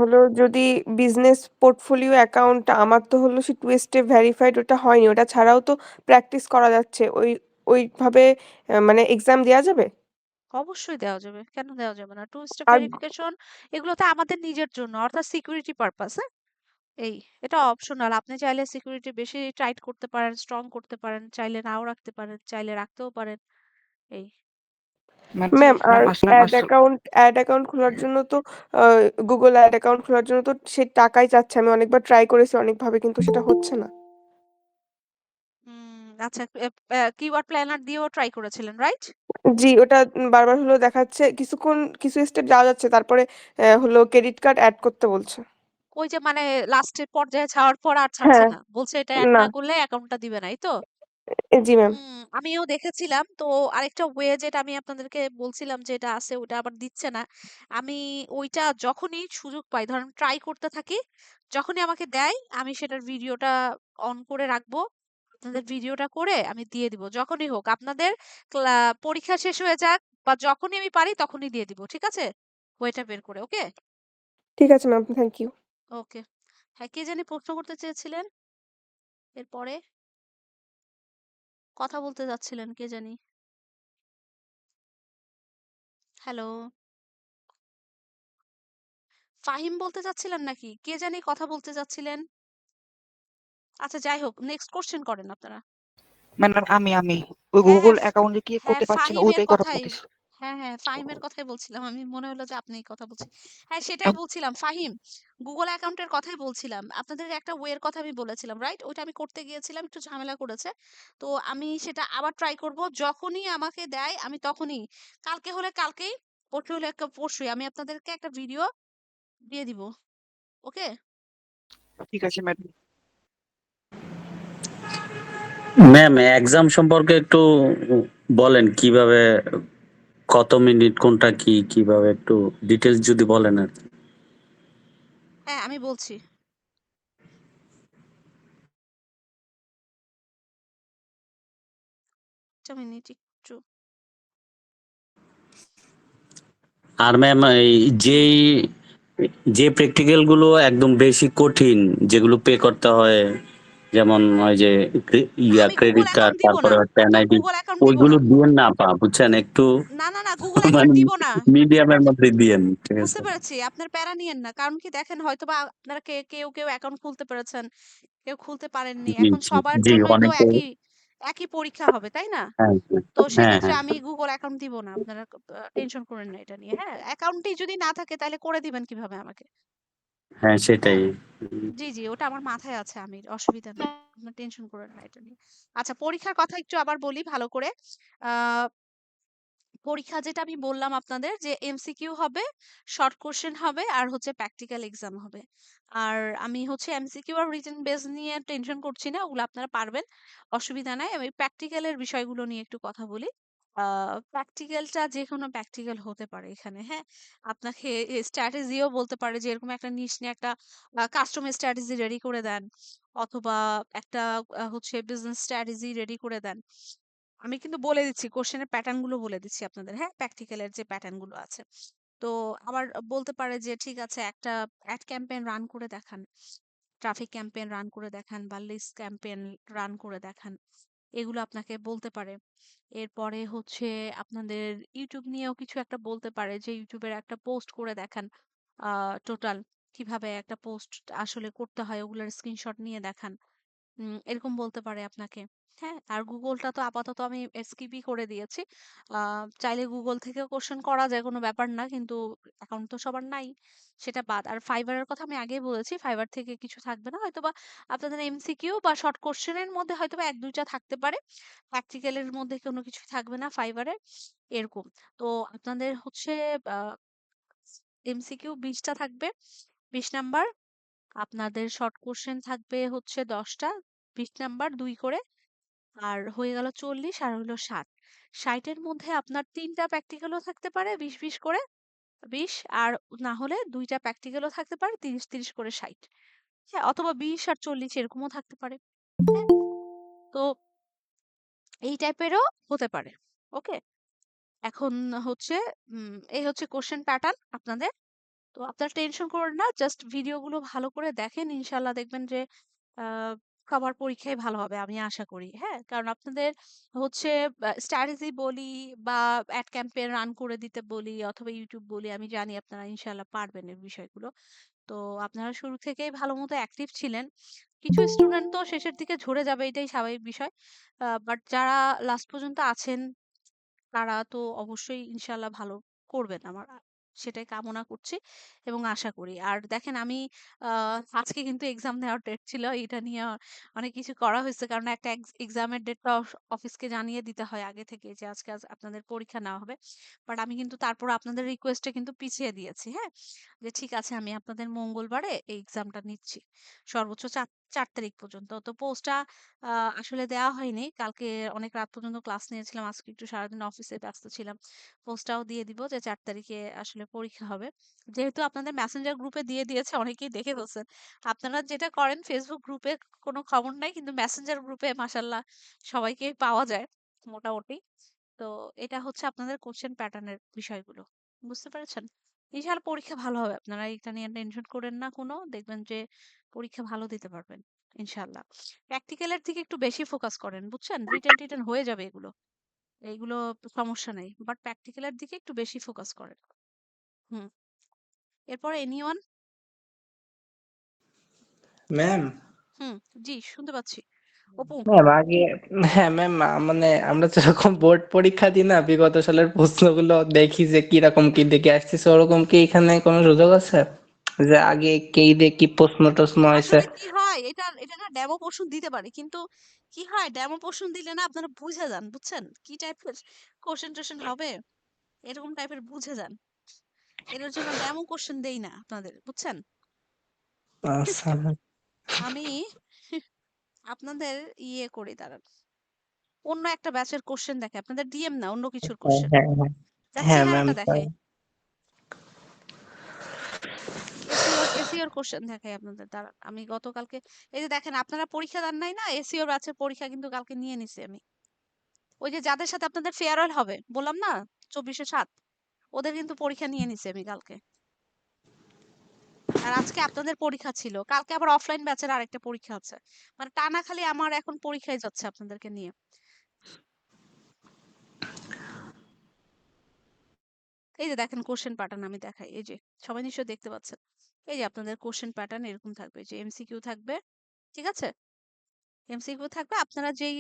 হলো যদি business portfolio account আমার তো হলো সে 2 স্টেপ ভেরিফাইড, ওটা হয়নি। ওটা ছাড়াও তো প্র্যাকটিস করা যাচ্ছে ওইভাবে, মানে এক্সাম দেওয়া যাবে? অবশ্যই দেওয়া যাবে, কেন দেওয়া যাবে না? টু স্টেপ আর ভেরিফিকেশন এগুলো তো আমাদের নিজের জন্য, অর্থাৎ সিকিউরিটি পারপাস। হ্যাঁ, এই এটা অপশনাল। আপনি চাইলে সিকিউরিটি বেশি টাইট করতে পারেন, স্ট্রং করতে পারেন, চাইলে নাও রাখতে পারেন, চাইলে রাখতেও পারেন। এই ম্যাম ম্যাম, আর ম্যাম আসলে অ্যাড অ্যাকাউন্ট খোলার জন্য তো গুগল অ্যাড অ্যাকাউন্ট খোলার জন্য তো সে টাকাই চাচ্ছে। আমি অনেকবার ট্রাই করেছি অনেকভাবে, কিন্তু সেটা হচ্ছে না। আচ্ছা, কিওয়ার্ড প্ল্যানার দিয়েও ট্রাই করেছিলেন, রাইট? জি, ওটা বারবার হলো দেখাচ্ছে, কিছু স্টেপ যাওয়া যাচ্ছে, তারপরে হলো ক্রেডিট কার্ড অ্যাড করতে বলছে। ওই যে মানে লাস্টের পর্যায়ে যাওয়ার পর আর ছাড়ছে হ্যাঁ। না, বলছে এটা অ্যাড না। না করলে অ্যাকাউন্টটা দিবে না, এই তো? জি ম্যাম। আমিও দেখেছিলাম তো। আরেকটা ওয়ে যেটা আমি আপনাদেরকে বলছিলাম যে এটা আছে, ওটা আবার দিচ্ছে না। আমি ওইটা যখনই সুযোগ পাই, ধরেন ট্রাই করতে থাকি, যখনই আমাকে দেয় আমি সেটার ভিডিওটা অন করে রাখবো, আপনাদের ভিডিওটা করে আমি দিয়ে দিব যখনই হোক। আপনাদের পরীক্ষা শেষ হয়ে যাক বা যখনই আমি পারি তখনই দিয়ে দিব, ঠিক আছে? ওয়েটা বের করে। ওকে, ঠিক আছে ম্যাম, থ্যাংক ইউ। ওকে। হ্যাঁ, কে জানি প্রশ্ন করতে চেয়েছিলেন এরপরে? কথা বলতে যাচ্ছিলেন কে জানি? হ্যালো, ফাহিম বলতে চাচ্ছিলেন নাকি? কে জানি কথা বলতে চাচ্ছিলেন? আচ্ছা, যাই হোক, নেক্সট কোশ্চেন করেন আপনারা। ম্যাম আমি ওই হ্যাঁ, গুগল হ্যাঁ, অ্যাকাউন্টে কি হ্যাঁ, করতে পারছি না, ফাহিমের ওইটাই কথা কথাই। বলতেছি। হ্যাঁ, হ্যাঁ, ফাহিমের কথাই বলছিলাম। আমি মনে হলো যে আপনিই কথা বলছেন। হ্যাঁ, সেটাই বলছিলাম। ফাহিম, গুগল অ্যাকাউন্টের কথাই বলছিলাম। আপনাদের একটা ওয়ের কথা আমি বলেছিলাম, রাইট? ওইটা আমি করতে গিয়েছিলাম, একটু ঝামেলা করেছে। তো আমি সেটা আবার ট্রাই করব। যখনই আমাকে দেয় আমি তখনই, কালকে হলে কালকেই, পরশু হলে পরশুই আমি আপনাদেরকে একটা ভিডিও দিয়ে দিব। ওকে? ঠিক আছে ম্যাডাম। ম্যাম, এক্সাম সম্পর্কে একটু বলেন, কিভাবে, কত মিনিট, কোনটা কি, কিভাবে একটু ডিটেলস যদি বলেন আর কি। হ্যাঁ, আমি বলছি। একটা মিনিট একটু। আর ম্যাম, এই যে প্র্যাকটিক্যাল গুলো একদম বেশি কঠিন, যেগুলো পে করতে হয়, যেমন ওই যে আমি গুগল ক্রেডিট কার্ড, অ্যাকাউন্ট দিব তারপরে না। হচ্ছে এনআইডি, গুগল অ্যাকাউন্ট দিব ওইগুলো না। দিয়েন না পা, বুঝছেন, একটু না, না, না, গুগল মানে অ্যাকাউন্ট দিব না। মিডিয়ামের মধ্যে দিয়েন, ঠিক বুঝতে আছে? পেরেছি। আপনার প্যারা নিয়েন না। কারণ কি দেখেন, হয়তোবা আপনারা কেউ অ্যাকাউন্ট খুলতে পেরেছেন, কেউ খুলতে পারেননি। জি এখন জি সবার জি, জন্যই তো অনেকে। একই পরীক্ষা হবে, তাই না? হ্যাঁ তো হ্যাঁ সেক্ষেত্রে হ্যাঁ আমি গুগল অ্যাকাউন্ট দিব না। আপনারা টেনশন করেন না এটা নিয়ে। হ্যাঁ? অ্যাকাউন্টই যদি না থাকে তাহলে করে দিবেন কিভাবে আমাকে? হ্যাঁ, হ্যাঁ? সেটাই। জি, জি, ওটা আমার মাথায় আছে আমির, অসুবিধা নাই। আপনার টেনশন করেন না এটা নিয়ে। আচ্ছা, পরীক্ষার কথা একটু আবার বলি ভালো করে। আ পরীক্ষা যেটা আমি বললাম আপনাদের যে এমসিকিউ হবে, শর্ট কোশ্চেন হবে আর হচ্ছে প্র্যাকটিক্যাল এক্সাম হবে। আর আমি হচ্ছে এমসিকিউ আর রিটেন বেস নিয়ে টেনশন করছি না, ওগুলো আপনারা পারবেন, অসুবিধা নাই। আমি প্র্যাকটিক্যালের বিষয়গুলো নিয়ে একটু কথা বলি। প্র্যাকটিক্যালটা যে কোনো প্র্যাকটিক্যাল হতে পারে এখানে। হ্যাঁ, আপনাকে স্ট্র্যাটেজিও বলতে পারে যে এরকম একটা নিশ নিয়ে একটা কাস্টম স্ট্র্যাটেজি রেডি করে দেন, অথবা একটা হচ্ছে বিজনেস স্ট্র্যাটেজি রেডি করে দেন। আমি কিন্তু বলে দিচ্ছি, কোশ্চেনের প্যাটার্ন গুলো বলে দিচ্ছি আপনাদের। হ্যাঁ, প্র্যাকটিক্যালের যে প্যাটার্ন গুলো আছে। তো আবার বলতে পারে যে ঠিক আছে, একটা অ্যাড ক্যাম্পেইন রান করে দেখান, ট্রাফিক ক্যাম্পেইন রান করে দেখান বা লিস্ট ক্যাম্পেইন রান করে দেখান। এগুলো আপনাকে বলতে পারে। এরপরে হচ্ছে আপনাদের ইউটিউব নিয়েও কিছু একটা বলতে পারে যে ইউটিউবের একটা পোস্ট করে দেখান, টোটাল কিভাবে একটা পোস্ট আসলে করতে হয় ওগুলোর স্ক্রিনশট নিয়ে দেখান। এরকম বলতে পারে আপনাকে। হ্যাঁ, আর গুগলটা তো আপাতত আমি স্কিপই করে দিয়েছি। চাইলে গুগল থেকেও কোশ্চেন করা যায়, কোনো ব্যাপার না, কিন্তু অ্যাকাউন্ট তো সবার নাই, সেটা বাদ। আর ফাইবারের কথা আমি আগেই বলেছি, ফাইবার থেকে কিছু থাকবে না, হয়তোবা আপনাদের এমসিকিউ বা শর্ট কোশ্চেনের মধ্যে হয়তোবা এক দুইটা থাকতে পারে, প্র্যাকটিক্যালের মধ্যে কোনো কিছু থাকবে না ফাইবারে, এরকম। তো আপনাদের হচ্ছে এমসিকিউ 20টা থাকবে, 20 নাম্বার। আপনাদের শর্ট কোশ্চেন থাকবে হচ্ছে 10টা, 20 নাম্বার 2 করে। আর হয়ে গেল 40, আর হলো 60। 60-এর মধ্যে আপনার 3টা প্র্যাকটিক্যালও থাকতে পারে 20-20 করে, 20। আর না হলে 2টা প্র্যাকটিক্যালও থাকতে পারে 30-30 করে 60। হ্যাঁ, অথবা 20 আর 40 এরকমও থাকতে পারে। হ্যাঁ, তো এই টাইপেরও হতে পারে। ওকে, এখন হচ্ছে এই হচ্ছে কোশ্চেন প্যাটার্ন আপনাদের। তো আপনারা টেনশন করবেন না, জাস্ট ভিডিওগুলো ভালো করে দেখেন, ইনশাল্লাহ দেখবেন যে সবার পরীক্ষায় ভালো হবে আমি আশা করি। হ্যাঁ, কারণ আপনাদের হচ্ছে স্ট্র্যাটেজি বলি বা অ্যাড ক্যাম্পেইন রান করে দিতে বলি অথবা ইউটিউব বলি, আমি জানি আপনারা ইনশাল্লাহ পারবেন এই বিষয়গুলো। তো আপনারা শুরু থেকেই ভালো মতো অ্যাক্টিভ ছিলেন। কিছু স্টুডেন্ট তো শেষের দিকে ঝরে যাবে, এটাই স্বাভাবিক বিষয়। বাট যারা লাস্ট পর্যন্ত আছেন তারা তো অবশ্যই ইনশাল্লাহ ভালো করবেন, আমার সেটাই কামনা করছি এবং আশা করি। আর দেখেন আমি আজকে কিন্তু এক্সাম নেওয়ার ডেট ছিল, এটা নিয়ে অনেক কিছু করা হয়েছে, কারণ একটা এক্সামের ডেটটা অফিসকে জানিয়ে দিতে হয় আগে থেকে যে আজকে আপনাদের পরীক্ষা নেওয়া হবে। বাট আমি কিন্তু তারপর আপনাদের রিকোয়েস্টে কিন্তু পিছিয়ে দিয়েছি। হ্যাঁ, যে ঠিক আছে আমি আপনাদের মঙ্গলবারে এই এক্সামটা নিচ্ছি, সর্বোচ্চ 4 তারিখ পর্যন্ত। তো পোস্টটা আসলে দেওয়া হয়নি, কালকে অনেক রাত পর্যন্ত ক্লাস নিয়েছিলাম, আজকে একটু সারাদিন অফিসে ব্যস্ত ছিলাম। পোস্টটাও দিয়ে দিব যে 4 তারিখে আসলে পরীক্ষা হবে। যেহেতু আপনাদের মেসেঞ্জার গ্রুপে দিয়ে দিয়েছে, অনেকেই দেখে ফেলছেন। আপনারা যেটা করেন ফেসবুক গ্রুপে কোনো খবর নাই, কিন্তু মেসেঞ্জার গ্রুপে মাশাল্লাহ সবাইকেই পাওয়া যায় মোটামুটি। তো এটা হচ্ছে আপনাদের কোশ্চেন প্যাটার্নের বিষয়গুলো, বুঝতে পেরেছেন? ইনশাআল্লাহ পরীক্ষা ভালো হবে, আপনারা এটা নিয়ে টেনশন করেন না কোনো, দেখবেন যে পরীক্ষা ভালো দিতে পারবেন ইনশাআল্লাহ। প্র্যাকটিক্যালের দিকে একটু বেশি ফোকাস করেন, বুঝছেন? রিটেন টিটেন হয়ে যাবে এগুলো, এইগুলো সমস্যা নেই, বাট প্র্যাকটিক্যালের দিকে একটু বেশি ফোকাস করেন। হুম, এরপরে এনিওয়ান? ম্যাম হুম, জি শুনতে পাচ্ছি। অপু, ম্যাম আগে হ্যাঁ ম্যাম মানে আমরা যেরকম বোর্ড পরীক্ষা দিই না, বিগত সালের প্রশ্নগুলো দেখি যে কিরকম কি দেখে আসতেছে, ওরকম কি এখানে কোনো সুযোগ আছে যে আগে কি দিয়ে কি প্রশ্ন টশ্ন হয়েছে? আসলে কি হয়, এটা এটা না ডেমো পোর্শন দিতে পারে, কিন্তু কি হয় ডেমো পোর্শন দিলে না আপনারা বুঝে যান, বুঝছেন কি টাইপের কোশ্চেন টোশ্চেন হবে, এরকম টাইপের বুঝে যান। এটার জন্য ডেমো কোশ্চেন দেই না আপনাদের, বুঝছেন? আচ্ছা আমি আপনাদের ইয়ে করি, দাঁড়ান, অন্য একটা ব্যাচের কোশ্চেন দেখে, আপনাদের ডিএম না অন্য কিছুর হ্যাঁ কোশ্চেন, হ্যাঁ হ্যাঁ হ্যাঁ ম্যাম চেহারাটা দেখাই, এসিওর কোশ্চেন দেখাই আপনাদের, দাঁড়ান আমি গতকালকে, এই যে দেখেন আপনারা পরীক্ষা দেন নাই না, এসিওর ব্যাচের পরীক্ষা কিন্তু কালকে নিয়ে নিছি আমি। ওই যে যাদের সাথে আপনাদের ফেয়ারওয়েল হবে বললাম না, 24/7, ওদের কিন্তু পরীক্ষা নিয়ে নিছি আমি কালকে। আর আজকে আপনাদের পরীক্ষা ছিল, কালকে আবার অফলাইন ব্যাচের আরেকটা পরীক্ষা আছে, মানে টানা খালি আমার এখন পরীক্ষায় যাচ্ছে আপনাদেরকে নিয়ে। এই যে দেখেন কোশ্চেন প্যাটার্ন আমি দেখাই, এই যে সবাই নিশ্চয়ই দেখতে পাচ্ছেন, এই যে আপনাদের কোশ্চেন প্যাটার্ন এরকম থাকবে, যে এমসিকিউ থাকবে, ঠিক আছে? এমসিকিউ থাকবে, আপনারা যেই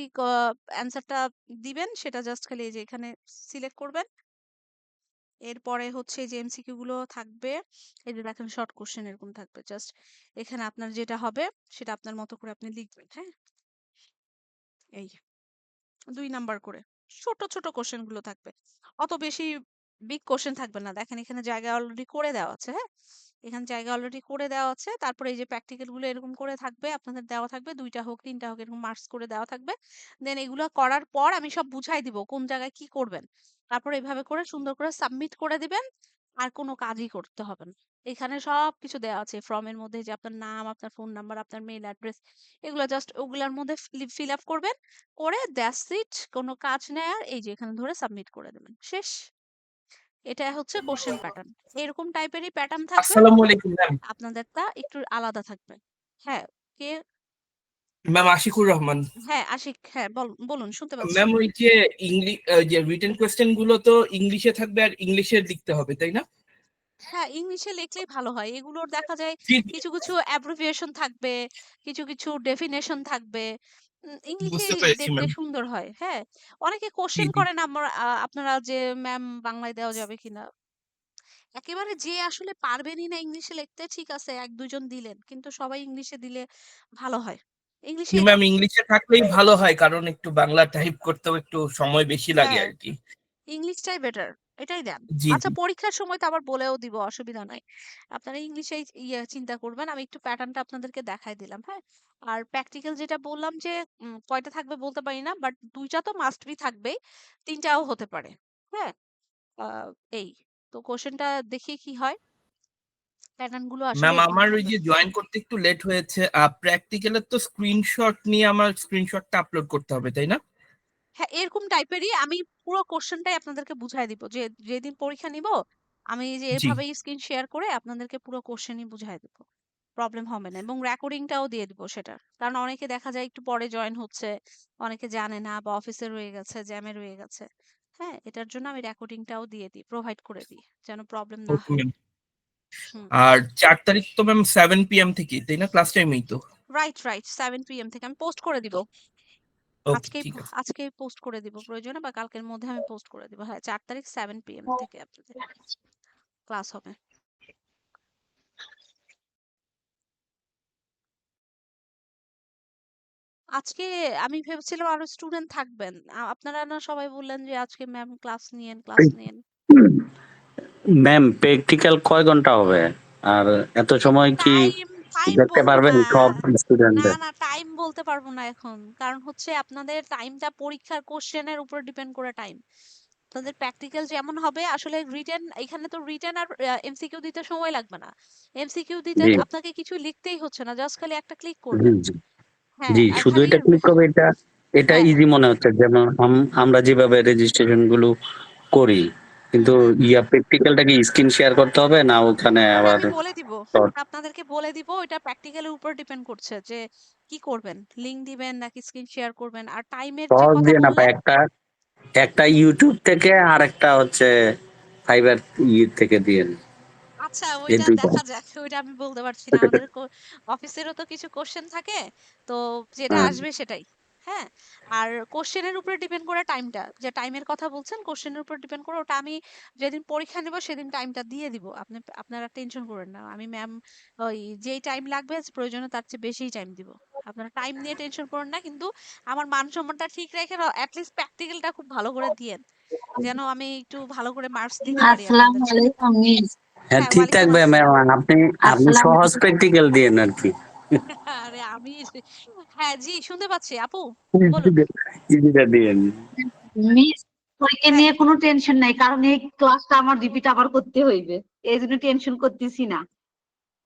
অ্যান্সারটা দিবেন সেটা জাস্ট খালি এই যে এখানে সিলেক্ট করবেন। এরপরে হচ্ছে যে এমসিকিউ গুলো থাকবে, এই যে দেখেন শর্ট কোশ্চেন এরকম থাকবে, জাস্ট এখানে আপনার যেটা হবে সেটা আপনার মতো করে আপনি লিখবেন। হ্যাঁ, এই 2 নাম্বার করে ছোট ছোট কোশ্চেন গুলো থাকবে, অত বেশি বিগ কোশ্চেন থাকবে না। দেখেন এখানে জায়গা অলরেডি করে দেওয়া আছে। হ্যাঁ, এখানে জায়গা অলরেডি করে দেওয়া আছে। তারপরে এই যে প্র্যাকটিক্যাল গুলো এরকম করে থাকবে, আপনাদের দেওয়া থাকবে 2টা হোক 3টা হোক, এরকম মার্কস করে দেওয়া থাকবে। দেন এগুলো করার পর আমি সব বুঝাই দিব কোন জায়গায় কি করবেন। তারপর এভাবে করে সুন্দর করে সাবমিট করে দিবেন, আর কোনো কাজই করতে হবে না। এখানে সবকিছু দেওয়া আছে ফর্মের মধ্যে, যে আপনার নাম, আপনার ফোন নাম্বার, আপনার মেইল অ্যাড্রেস, এগুলো জাস্ট ওগুলোর মধ্যে ফিল আপ করবেন, করে দ্যাটস ইট, কোনো কাজ নেই আর, এই যে এখানে ধরে সাবমিট করে দেবেন, শেষ। এটা হচ্ছে কোশ্চেন প্যাটার্ন, এরকম টাইপেরই প্যাটার্ন থাকবে, আসসালামু আলাইকুম ম্যাম। আপনাদেরটা একটু আলাদা থাকবে। হ্যাঁ, কে? ম্যাম আশিকুর রহমান। হ্যাঁ আশিক, হ্যাঁ বলুন, শুনতে পাচ্ছি। ম্যাম ওই যে ইংলিশ যে রিটেন কোয়েশ্চেন গুলো তো ইংলিশে থাকবে আর ইংলিশে লিখতে হবে তাই না? হ্যাঁ, ইংলিশে লিখলেই ভালো হয়, এগুলোর দেখা যায় কিছু কিছু অ্যাব্রিভিয়েশন থাকবে, কিছু কিছু ডেফিনেশন থাকবে, ইংলিশে বুঝতে পেরেছি দেখলে ম্যাম। সুন্দর হয়। হ্যাঁ, অনেকে জি কোশ্চেন জি। করেন আপনারা যে ম্যাম বাংলায় দেওয়া যাবে কিনা, একেবারে যে আসলে পারবেনই না ইংলিশে লিখতে, ঠিক আছে 1-2 জন দিলেন, কিন্তু সবাই ইংলিশে দিলে ভালো হয়, ইংলিশেই ম্যাম দেন। ইংলিশে থাকলেই ভালো হয় কারণ একটু বাংলা টাইপ করতেও একটু সময় বেশি লাগে হ্যাঁ, আর কি। ইংলিশটাই বেটার, এটাই দেন। জি আচ্ছা জি। পরীক্ষার সময় তো আবার বলেও দিব, অসুবিধা নাই। আপনারা ইংলিশেই চিন্তা করবেন, আমি একটু প্যাটার্নটা আপনাদেরকে দেখাই দিলাম। হ্যাঁ, আর প্র্যাকটিক্যাল যেটা বললাম যে কয়টা থাকবে বলতে পারি না, বাট 2টা তো মাস্ট বি থাকবেই, 3টাও হতে পারে। হ্যাঁ, আহ, এই তো কোশ্চেনটা দেখি কি হয়, প্যাটার্ন গুলো আসলে ম্যাম এরকম আমার ওই থাকবে। যে জয়েন করতে একটু লেট হয়েছে, প্র্যাকটিক্যালের তো স্ক্রিনশট নিয়ে আমার স্ক্রিনশটটা আপলোড করতে হবে তাই না? হ্যাঁ, এরকম টাইপেরই আমি পুরো কোশ্চেনটাই আপনাদেরকে বুঝাই দিব, যে যেদিন পরীক্ষা নিব আমি যে জি এভাবেই স্ক্রিন শেয়ার করে আপনাদেরকে পুরো কোশ্চেনই বুঝাই দেবো, প্রবলেম হবে না, এবং রেকর্ডিংটাও দিয়ে দিব সেটার, কারণ অনেকে দেখা যায় একটু পরে জয়েন হচ্ছে, অনেকে জানে না বা অফিসে রয়ে গেছে, জ্যামে রয়ে গেছে। হ্যাঁ, এটার জন্য আমি রেকর্ডিংটাও দিয়ে দিই, প্রোভাইড করে দিই, যেন প্রবলেম না ওকে হয়। ম্যাম। হুম, আর 4 তারিখ তো ম্যাম 7 PM থেকে, তাই না? ক্লাস টাইমেই তো। রাইট রাইট, 7 PM থেকে আমি পোস্ট করে দিব, ওকে আজকেই ঠিক আছে। আজকেই পোস্ট করে দিব, প্রয়োজনে বা কালকের মধ্যে আমি পোস্ট করে দিব। হ্যাঁ, 4 তারিখ 7 PM থেকে আপনাদের ক্লাস হবে। আজকে আমি ভেবেছিলাম আরো স্টুডেন্ট থাকবেন, আপনারা না সবাই বললেন যে আজকে ম্যাম ক্লাস নিয়েন, ক্লাস নিয়েন। ম্যাম প্র্যাকটিক্যাল কয় ঘন্টা হবে? আর এত সময় কি টাইম টাইম দেখতে বলবো পারবেন না, সব না স্টুডেন্টদের? না টাইম বলতে পারবো না এখন, কারণ হচ্ছে আপনাদের টাইমটা পরীক্ষার কোশ্চেনের উপর ডিপেন্ড করে টাইম। আপনাদের প্র্যাকটিক্যাল যেমন হবে, আসলে রিটেন, এখানে তো রিটেন আর এমসিকিউ দিতে সময় লাগবে না। এমসিকিউ দিতে জি আপনাকে কিছু লিখতেই হচ্ছে না, জাস্ট খালি একটা ক্লিক জি করবেন। জি হ্যাঁ, জি, আর শুধু খালি এটা ক্লিক করবে, এটা এটা হ্যাঁ ইজি মনে হচ্ছে, যেমন আমরা যেভাবে রেজিস্ট্রেশন গুলো করি, কিন্তু হুম, প্র্যাকটিক্যালটা কি স্ক্রিন শেয়ার করতে হবে না ওখানে ওটা আবার আমি বলে দিব, short? ওটা আপনাদেরকে বলে দিব, ওটা প্র্যাকটিক্যালের উপর ডিপেন্ড করছে যে কি করবেন, লিংক দিবেন নাকি স্ক্রিন শেয়ার করবেন। আর টাইমের যে সহজ কথা দিয়ে না পাই, বললেন, একটা একটা ইউটিউব থেকে আর একটা হচ্ছে ফাইবার থেকে দিয়েন, আচ্ছা এই ওইটা দুইটা। দেখা যাক, ওইটা আমি বলতে পারছি না, আমাদের অফিসেরও তো কিছু কোশ্চেন থাকে, তো যেটা হ্যাঁ, আসবে সেটাই। হ্যাঁ, আর কোশ্চেনের উপরে ডিপেন্ড করে টাইমটা, যে টাইমের কথা বলছেন কোশ্চেনের উপর ডিপেন্ড করে, ওটা আমি যেদিন পরীক্ষা নেব সেদিন টাইমটা দিয়ে দিব, আপনারা টেনশন করেন না, আমি ম্যাম ওই যেই টাইম লাগবে প্রয়োজনে তার চেয়ে বেশিই টাইম দিব। আপনারা টাইম নিয়ে টেনশন করেন না, কিন্তু আমার মান সম্মানটা ঠিক রেখে অ্যাটলিস্ট প্র্যাকটিক্যালটা খুব ভালো করে দিয়েন, যেন আমি একটু ভালো করে মার্কস দিতে পারি আসসালামু আপনাদেরকে। আলাইকুম মিস। হ্যাঁ হ্যাঁ, ঠিক ওয়ালাইকুম থাকবে ম্যাম, আসসালাম। আপনি আপনি আসসালামু সহজ আলাইকুম প্র্যাকটিক্যাল দিয়েন আর কি। আরে আমি, হ্যাঁ জি শুনতে পাচ্ছি আপু, বলুন। ইজিটা দিয়েন। মিস। পরীক্ষা হ্যাঁ, নিয়ে কোনো টেনশন নাই, কারণ এই ক্লাসটা আমার রিপিট আবার করতে হইবে, এই জন্য টেনশন করতেছি না।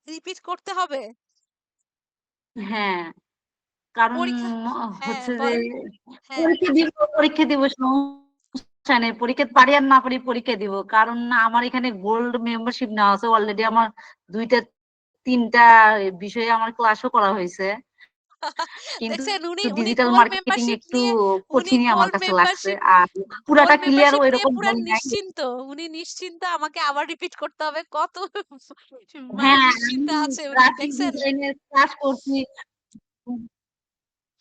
রিপিট করতে হবে হ্যাঁ, কারণ পরীক্ষা। হ্যাঁ হচ্ছে যে বলেন। হ্যাঁ, পরীক্ষা দিব সমস্যা নেই, পরীক্ষা পারি আর না পারি পরীক্ষা দিব, কারণ আমার এখানে গোল্ড মেম্বারশিপ নেওয়া আছে অলরেডি, আমার দুইটা তিনটা বিষয়ে আমার ক্লাসও করা হয়েছে, কিন্তু দেখছেন উনি উনি ডিজিটাল গোল্ড মার্কেটিং মেম্বারশিপ একটু নিয়ে, উনি কঠিনই আমার গোল্ড কাছে লাগছে, মেম্বারশিপ আর পুরাটা গোল্ড ক্লিয়ার মেম্বারশিপ নিয়ে ওইরকম পুরা হয় নাই। নিশ্চিন্ত, উনি নিশ্চিন্ত, আমাকে আবার রিপিট করতে হবে কত, মানে হ্যাঁ, আমি নিশ্চিন্তে আছে উনি, গ্রাফিক দেখছেন। ডিজাইনের ক্লাস করছি,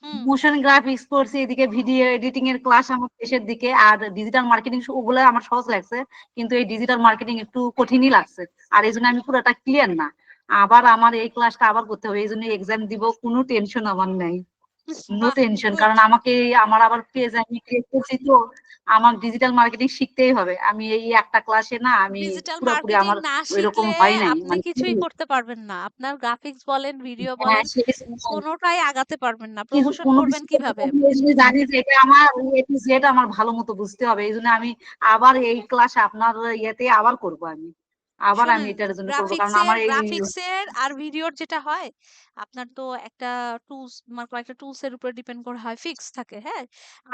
হুম, মোশন গ্রাফিক্স করছি, এদিকে ভিডিও এডিটিং এর ক্লাস আমার শেষের দিকে, আর ডিজিটাল মার্কেটিং ওগুলো আমার সহজ লাগছে, কিন্তু এই ডিজিটাল মার্কেটিং একটু কঠিনই লাগছে, আর এই জন্য আমি পুরোটা ক্লিয়ার না, আবার আমার এই ক্লাসটা আবার করতে হবে, এই জন্য এক্সাম দিব, কোনো টেনশন আমার নাই, নো বাহ, টেনশন, গুড। কারণ আমাকে আমার আবার পেজ আমি ক্রিয়েট করছি, তো আমার ডিজিটাল মার্কেটিং শিখতেই হবে, আমি এই একটা ক্লাসে না, আমি ডিজিটাল পুরোপুরি মার্কেটিং আমার না ওইরকম শিখলে হয় নাই আপনি মানে। কিছুই করতে পারবেন না, আপনার গ্রাফিক্স বলেন, ভিডিও হ্যাঁ, বলেন, সেই কোনোটাই আগাতে পারবেন না, কিন্তু প্রমোশন কোনো করবেন কিছু করতে কিভাবে। পারলে এই জন্য জানি যে এটা আমার এ টু জেড আমার ভালো মতো বুঝতে হবে, এই জন্য আমি আবার এই ক্লাস আপনার ইয়েতে আবার করব, আমি আবার আমি শোনেন, এটার জন্য করব, কারণ গ্রাফিক্সের আমার এই গ্রাফিক্সের আর ভিডিওর যেটা হয়, আপনার তো একটা টুলস, মানে কয়েকটা টুলস এর উপর ডিপেন্ড করে হয়, ফিক্স থাকে। হ্যাঁ,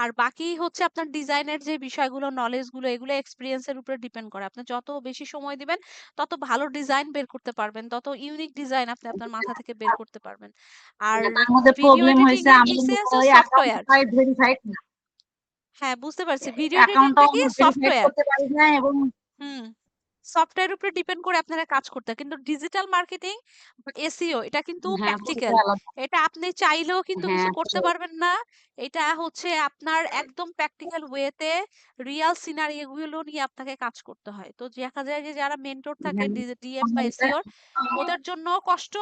আর বাকি হচ্ছে আপনার ডিজাইনের যে বিষয়গুলো, নলেজ গুলো, এগুলো এক্সপিরিয়েন্স এর উপর ডিপেন্ড করে। আপনি যত বেশি সময় দিবেন তত ভালো ডিজাইন বের করতে পারবেন, তত ইউনিক ডিজাইন আপনি আপনার মাথা থেকে বের করতে পারবেন। আর তার মধ্যে ভিডিও প্রবলেম এডিটিং হয়েছে, এ আমার ইসিএস এর সফটওয়্যার। অ্যাকাউন্টটাই ভেরিফাইড না, হ্যাঁ বুঝতে পারছি, ভিডিও এডিটিংটা অ্যাকাউন্টটাও কি আমার ভেরিফাইড সফটওয়্যার। করতে পারি না, এবং হুম, সফটওয়্যার উপরে ডিপেন্ড করে আপনারা কাজ করতে হয়। কিন্তু ডিজিটাল মার্কেটিং, এসইও, এটা কিন্তু হ্যাঁ পুরোটা প্র্যাকটিক্যাল। আলাদা। এটা আপনি চাইলেও কিন্তু হ্যাঁ কিছু করতে পারবেন না। এটা হচ্ছে আপনার একদম প্র্যাকটিক্যাল ওয়েতে রিয়াল সিনারিও গুলো নিয়ে আপনাকে কাজ করতে হয়। তো দেখা যায় যে যারা মেন্টর থাকে, ডিএম বা এসইওর, ওদের জন্য কষ্ট।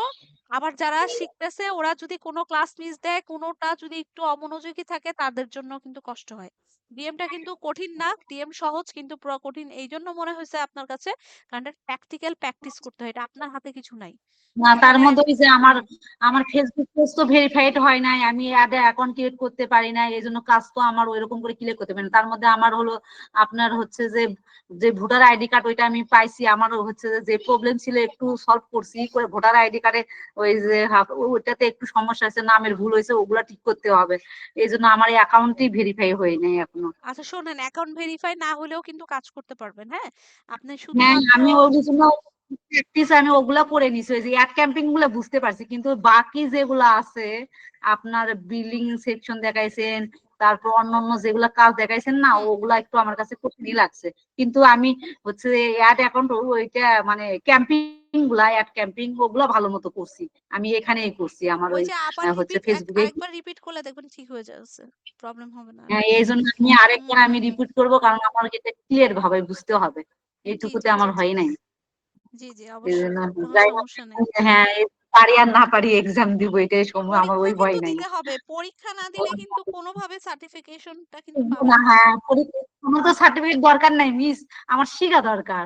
আবার যারা শিখতেছে ওরা যদি কোনো ক্লাস মিস দেয়, কোনোটা যদি একটু অমনোযোগী থাকে, তাদের জন্য কিন্তু কষ্ট হয়। ডিএমটা কিন্তু কঠিন না, ডিএম সহজ, কিন্তু পুরো কঠিন এই জন্য মনে হয়েছে আপনার কাছে, কারণ এটা প্র্যাকটিক্যাল প্র্যাকটিস করতে হয়, এটা আপনার হাতে কিছু নাই। না, তার এখানে মধ্যে ওই যে আমার হুম, আমার ফেসবুক পেজ তো ভেরিফাইড হয় নাই, আমি অ্যাড অ্যাকাউন্ট ক্রিয়েট করতে পারি না, এই জন্য কাজ তো আমার ওইরকম করে ক্লিয়ার করতে পারি না। তার মধ্যে আমার হলো আপনার হচ্ছে যে যে ভোটার আইডি কার্ড ওইটা আমি পাইছি, আমার হচ্ছে যে প্রবলেম ছিল একটু সলভ করছি করে, ভোটার আইডি কার্ডে ওই যে ওইটাতে একটু সমস্যা আছে, নামের ভুল হয়েছে, ওগুলা ঠিক করতে হবে, এই জন্য আমার এই অ্যাকাউন্টই ভেরিফাই হয় নাই এখন। এখনো। আচ্ছা শোনেন, অ্যাকাউন্ট ভেরিফাই না হলেও কিন্তু কাজ করতে পারবেন, হ্যাঁ? আপনি হ্যাঁ, শুধুমাত্র আমি ওই জন্য প্র্যাকটিস আমি ওগুলা করে নিছি, ওই যে অ্যাড ক্যাম্পিং গুলা বুঝতে পারছি, কিন্তু বাকি যেগুলা আছে আপনার বিলিং সেকশন দেখাইছেন, তারপর অন্যান্য যেগুলা কাজ দেখাইছেন না, হুম, ওগুলা একটু আমার কাছে কঠিনই লাগছে। কিন্তু আমি হচ্ছে অ্যাড অ্যাকাউন্ট ওইটা মানে ক্যাম্পিং গুলা, অ্যাড ক্যাম্পিং ওগুলা ভালো মতো করছি। আমি এখানেই করছি আমার ওই ওই যে আবার হচ্ছে রিপিট ফেসবুকে। আরেকবার রিপিট করলে দেখবেন ঠিক হয়ে যাচ্ছে, প্রবলেম হবে না আর। হ্যাঁ, এই জন্য আমি আরেকবার আমি হুম, রিপিট করবো, কারণ আমার এটা ক্লিয়ার ভাবে বুঝতে হবে, জি এইটুকুতে জি জি আমার জি হয় নাই। জি জি এই অবশ্যই, জন্য কোনো যাই হোক, সমস্যা নেই। হ্যাঁ, পারি আর না পারি এক্সাম দিব, এটাই সময়, আমার পরীক্ষা ওই ভয় কিন্তু নাই। দিতে হবে, পরীক্ষা না দিলে কিন্তু কোনোভাবে সার্টিফিকেশনটা কিন্তু পাবেন না, না। হ্যাঁ, আমার তো সার্টিফিকেট দরকার নাই মিস, আমার শিখা দরকার।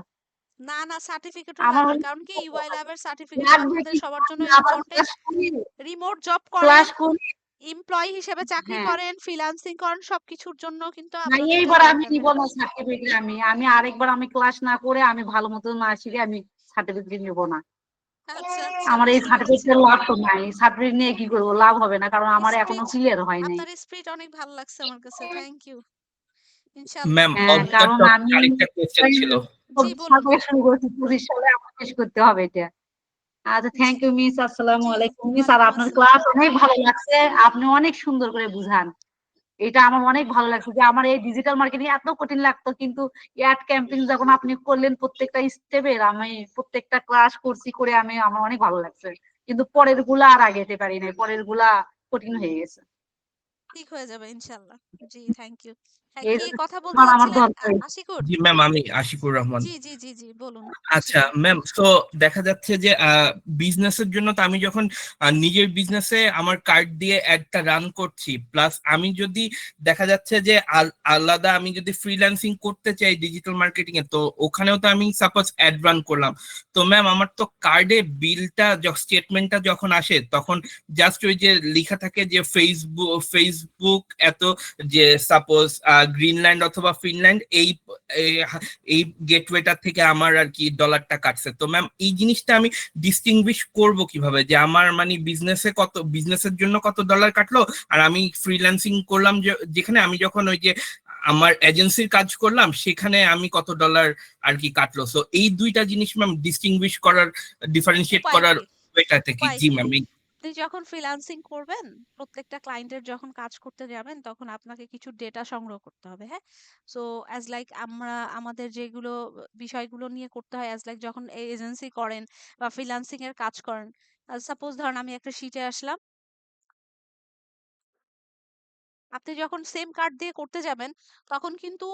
না না, সার্টিফিকেটও আমার লাগবে, ওই কারণ কি ইউআই ল্যাবের সার্টিফিকেট লাগবে আপনাদের কি, সবার জন্য আবার ইম্পর্টেন্ট। ক্লাস করি, রিমোট জব ক্লাস করেন, করি। এমপ্লয়ি হিসেবে চাকরি হ্যাঁ, করেন, ফ্রিল্যান্সিং করেন, সবকিছুর জন্য কিন্তু না আপনাদের এটা এইবার আমি দরকার নিব ম্যাডাম। না সার্টিফিকেট, আমি আমি আরেকবার আমি ক্লাস না করে, আমি ভালো মতো না শিখে আমি সার্টিফিকেট নিব না। আচ্ছা আচ্ছা, আমার এই বুঝতে পেরেছি। সার্টিফিকেটের লাভ তো নাই, সার্টিফিকেট নিয়ে কি করবো, লাভ হবে না, কারণ আমার এখনো স্পিরিট, ক্লিয়ার হয় নাই। আপনার স্পিরিট অনেক ভালো লাগছে আমার কাছে, থ্যাংক ইউ। ইনশাল্লাহ ম্যাম হ্যাঁ, আল্লাহ। কারণ অবজারভ আমি আরেকটা কোশ্চেন ছিল। জি বলুন। শুরু করছি 25 সালে, আমার শেষ করতে হবে এটা। আচ্ছা, জি থ্যাংক ইউ মিস, আসসালামু জি, আলাইকুম মিস। আর ওয়ালাইকুম আপনার আসসালাম। ক্লাস অনেক ভালো লাগছে, আপনি অনেক সুন্দর করে বুঝান, এটা আমার অনেক ভালো লাগছে। যে আমার এই ডিজিটাল মার্কেটিং এত কঠিন লাগতো, কিন্তু অ্যাড ক্যাম্পিং যখন আপনি করলেন প্রত্যেকটা স্টেপের, আমি প্রত্যেকটা ক্লাস করছি, করে আমি আমার অনেক ভালো লাগছে। কিন্তু পরের গুলা আর আগাইতে পারি নাই, পরের গুলা কঠিন হয়ে গেছে। ঠিক হয়ে যাবে ইনশাল্লাহ। জি থ্যাংক ইউ। হ্যাঁ, এই কে জন্য কথা বলতে আমার যাচ্ছিলেন? দরকার। আশিকুর? জি ম্যাম, আমি আশিকুর রহমান। জি জি জি জি বলুন আচ্ছা আশিকুর। ম্যাম, তো দেখা যাচ্ছে যে বিজনেসের জন্য তো আমি যখন নিজের বিজনেসে আমার কার্ড দিয়ে অ্যাডটা রান করছি, প্লাস আমি যদি দেখা যাচ্ছে যে আলাদা আমি যদি ফ্রিল্যান্সিং করতে চাই ডিজিটাল মার্কেটিং এ, তো ওখানেও তো আমি সাপোজ অ্যাড রান করলাম। তো ম্যাম আমার তো কার্ডে বিলটা স্টেটমেন্টটা যখন আসে, তখন জাস্ট ওই যে লেখা থাকে যে ফেসবুক ফেসবুক এত, যে সাপোজ গ্রিনল্যান্ড অথবা ফিনল্যান্ড এই এই গেটওয়েটা থেকে আমার আর কি ডলারটা কাটছে। তো ম্যাম এই জিনিসটা আমি ডিস্টিংগুইশ করব কিভাবে, যে আমার মানে বিজনেসের জন্য কত ডলার কাটলো, আর আমি ফ্রিল্যান্সিং করলাম যেখানে আমি যখন ওই যে আমার এজেন্সির কাজ করলাম সেখানে আমি কত ডলার আর কি কাটলো। সো এই দুইটা জিনিস ম্যাম ডিস্টিংগুইশ করার, ডিফারেন্সিয়েট উপায় করার কি? ওয়েটা থেকে। উপায় জি কি? ম্যাম। আপনি যখন ফ্রিল্যান্সিং করবেন, প্রত্যেকটা ক্লায়েন্টের যখন কাজ করতে যাবেন, তখন আপনাকে কিছু ডেটা সংগ্রহ করতে হবে, হ্যাঁ? সো অ্যাজ লাইক আমরা আমাদের যেগুলো বিষয়গুলো নিয়ে করতে হয়, অ্যাজ লাইক যখন এজেন্সি করেন বা ফ্রিল্যান্সিং এর কাজ করেন, সাপোজ ধরেন আমি একটা শিটে আসলাম, আপনি যখন সেম কার্ড দিয়ে করতে যাবেন, তখন কিন্তু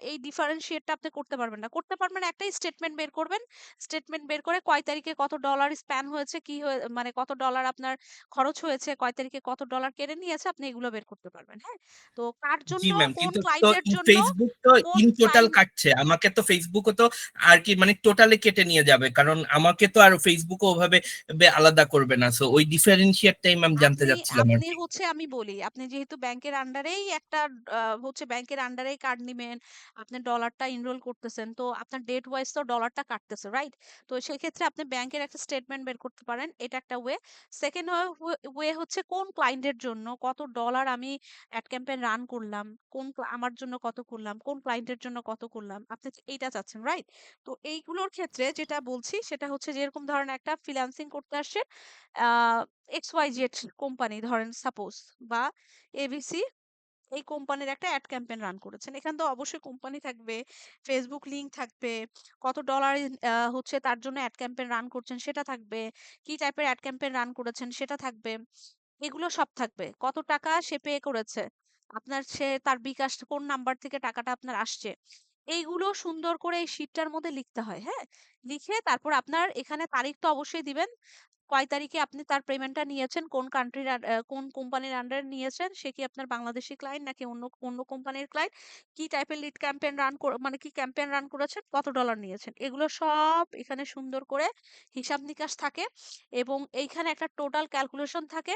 এই ডিফারেন্সিয়েটটা আপনি করতে পারবেন না। করতে পারবেন একটাই, স্টেটমেন্ট বের করবেন। স্টেটমেন্ট বের করে কয় তারিখে কত ডলার স্প্যান হয়েছে, কি মানে কত ডলার আপনার খরচ হয়েছে, কয় তারিখে কত ডলার কেটে নিয়েছে, আপনি এগুলো বের করতে পারবেন, হ্যাঁ? তো কার জি জন্য, ম্যাম, কোন কিন্তু তো ক্লায়েন্টের জন্য, ফেসবুক তো কোন ইন টোটাল ক্লায়েন্ট। কাটছে আমাকে, তো ফেসবুকও তো আর কি মানে টোটালে কেটে নিয়ে যাবে, কারণ আমাকে তো আর ফেসবুকও ওভাবে আলাদা করবে না। সো ওই ডিফারেন্সিয়েটটাই ম্যাম জানতে আপনি চাচ্ছিলাম আর আপনি কি। হচ্ছে আমি বলি, আপনি যেহেতু ব্যাংকের আন্ডারেই একটা হচ্ছে ব্যাংকের আন্ডারেই কার্ড নিবেন, আপনি ডলারটা এনরোল করতেছেন, তো আপনার ডেট ওয়াইজ তো ডলারটা কাটতেছে, রাইট? তো সেক্ষেত্রে আপনি ব্যাংকের একটা স্টেটমেন্ট বের করতে পারেন, এটা একটা ওয়ে। সেকেন্ড ওয়ে হচ্ছে কোন ক্লায়েন্টের জন্য কত ডলার আমি অ্যাড ক্যাম্পেইন রান করলাম, আমার জন্য কত করলাম, কোন ক্লায়েন্টের জন্য কত করলাম, আপনি এইটা চাচ্ছেন, রাইট? তো এইগুলোর ক্ষেত্রে যেটা বলছি সেটা হচ্ছে, যেরকম ধরেন একটা ফ্রিল্যান্সিং করতে আসছে XYZ কোম্পানি ধরেন সাপোজ, বা এবিসি, এই কোম্পানির একটা অ্যাড ক্যাম্পেইন রান করেছেন। এখানে তো অবশ্যই কোম্পানি থাকবে, ফেসবুক লিংক থাকবে, কত ডলার হচ্ছে তার জন্য অ্যাড ক্যাম্পেইন রান করছেন সেটা থাকবে, কি টাইপের অ্যাড ক্যাম্পেইন রান করেছেন সেটা থাকবে, এগুলো সব থাকবে। কত টাকা সে পে করেছে, আপনার সে তার বিকাশ কোন নাম্বার থেকে টাকাটা আপনার আসছে, এইগুলো সুন্দর করে এই শীটটার মধ্যে লিখতে হয়, হ্যাঁ? লিখে তারপর আপনার এখানে তারিখ তো অবশ্যই দিবেন, কয় তারিখে আপনি তার পেমেন্টটা নিয়েছেন, কোন কান্ট্রির কোন কোম্পানির আন্ডারে নিয়েছেন, সে কি আপনার বাংলাদেশি ক্লায়েন্ট নাকি অন্য অন্য কোম্পানির ক্লায়েন্ট, কি টাইপের লিড ক্যাম্পেইন মানে কি ক্যাম্পেইন রান করেছেন, কত ডলার নিয়েছেন, এগুলো সব এখানে সুন্দর করে হিসাব নিকাশ থাকে। এবং এইখানে একটা টোটাল ক্যালকুলেশন থাকে,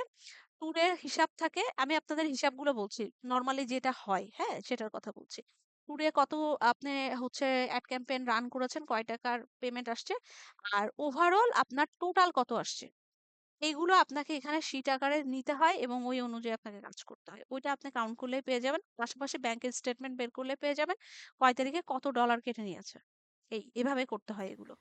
ট্যুরের হিসাব থাকে। আমি আপনাদের হিসাবগুলো বলছি, নরমালি যেটা হয়, হ্যাঁ সেটার কথা বলছি। ট্যুরে কত আপনি হচ্ছে অ্যাড ক্যাম্পেইন রান করেছেন, কয় টাকার পেমেন্ট আসছে, আর ওভারঅল আপনার টোটাল কত আসছে, এইগুলো আপনাকে এখানে শিট আকারে নিতে হয় এবং ওই অনুযায়ী আপনাকে কাজ করতে হয়। ওইটা আপনি কাউন্ট করলেই পেয়ে যাবেন। পাশাপাশি ব্যাংকের স্টেটমেন্ট বের করলে পেয়ে যাবেন কয় তারিখে কত ডলার কেটে নিয়েছে। এভাবে করতে হয় এগুলো।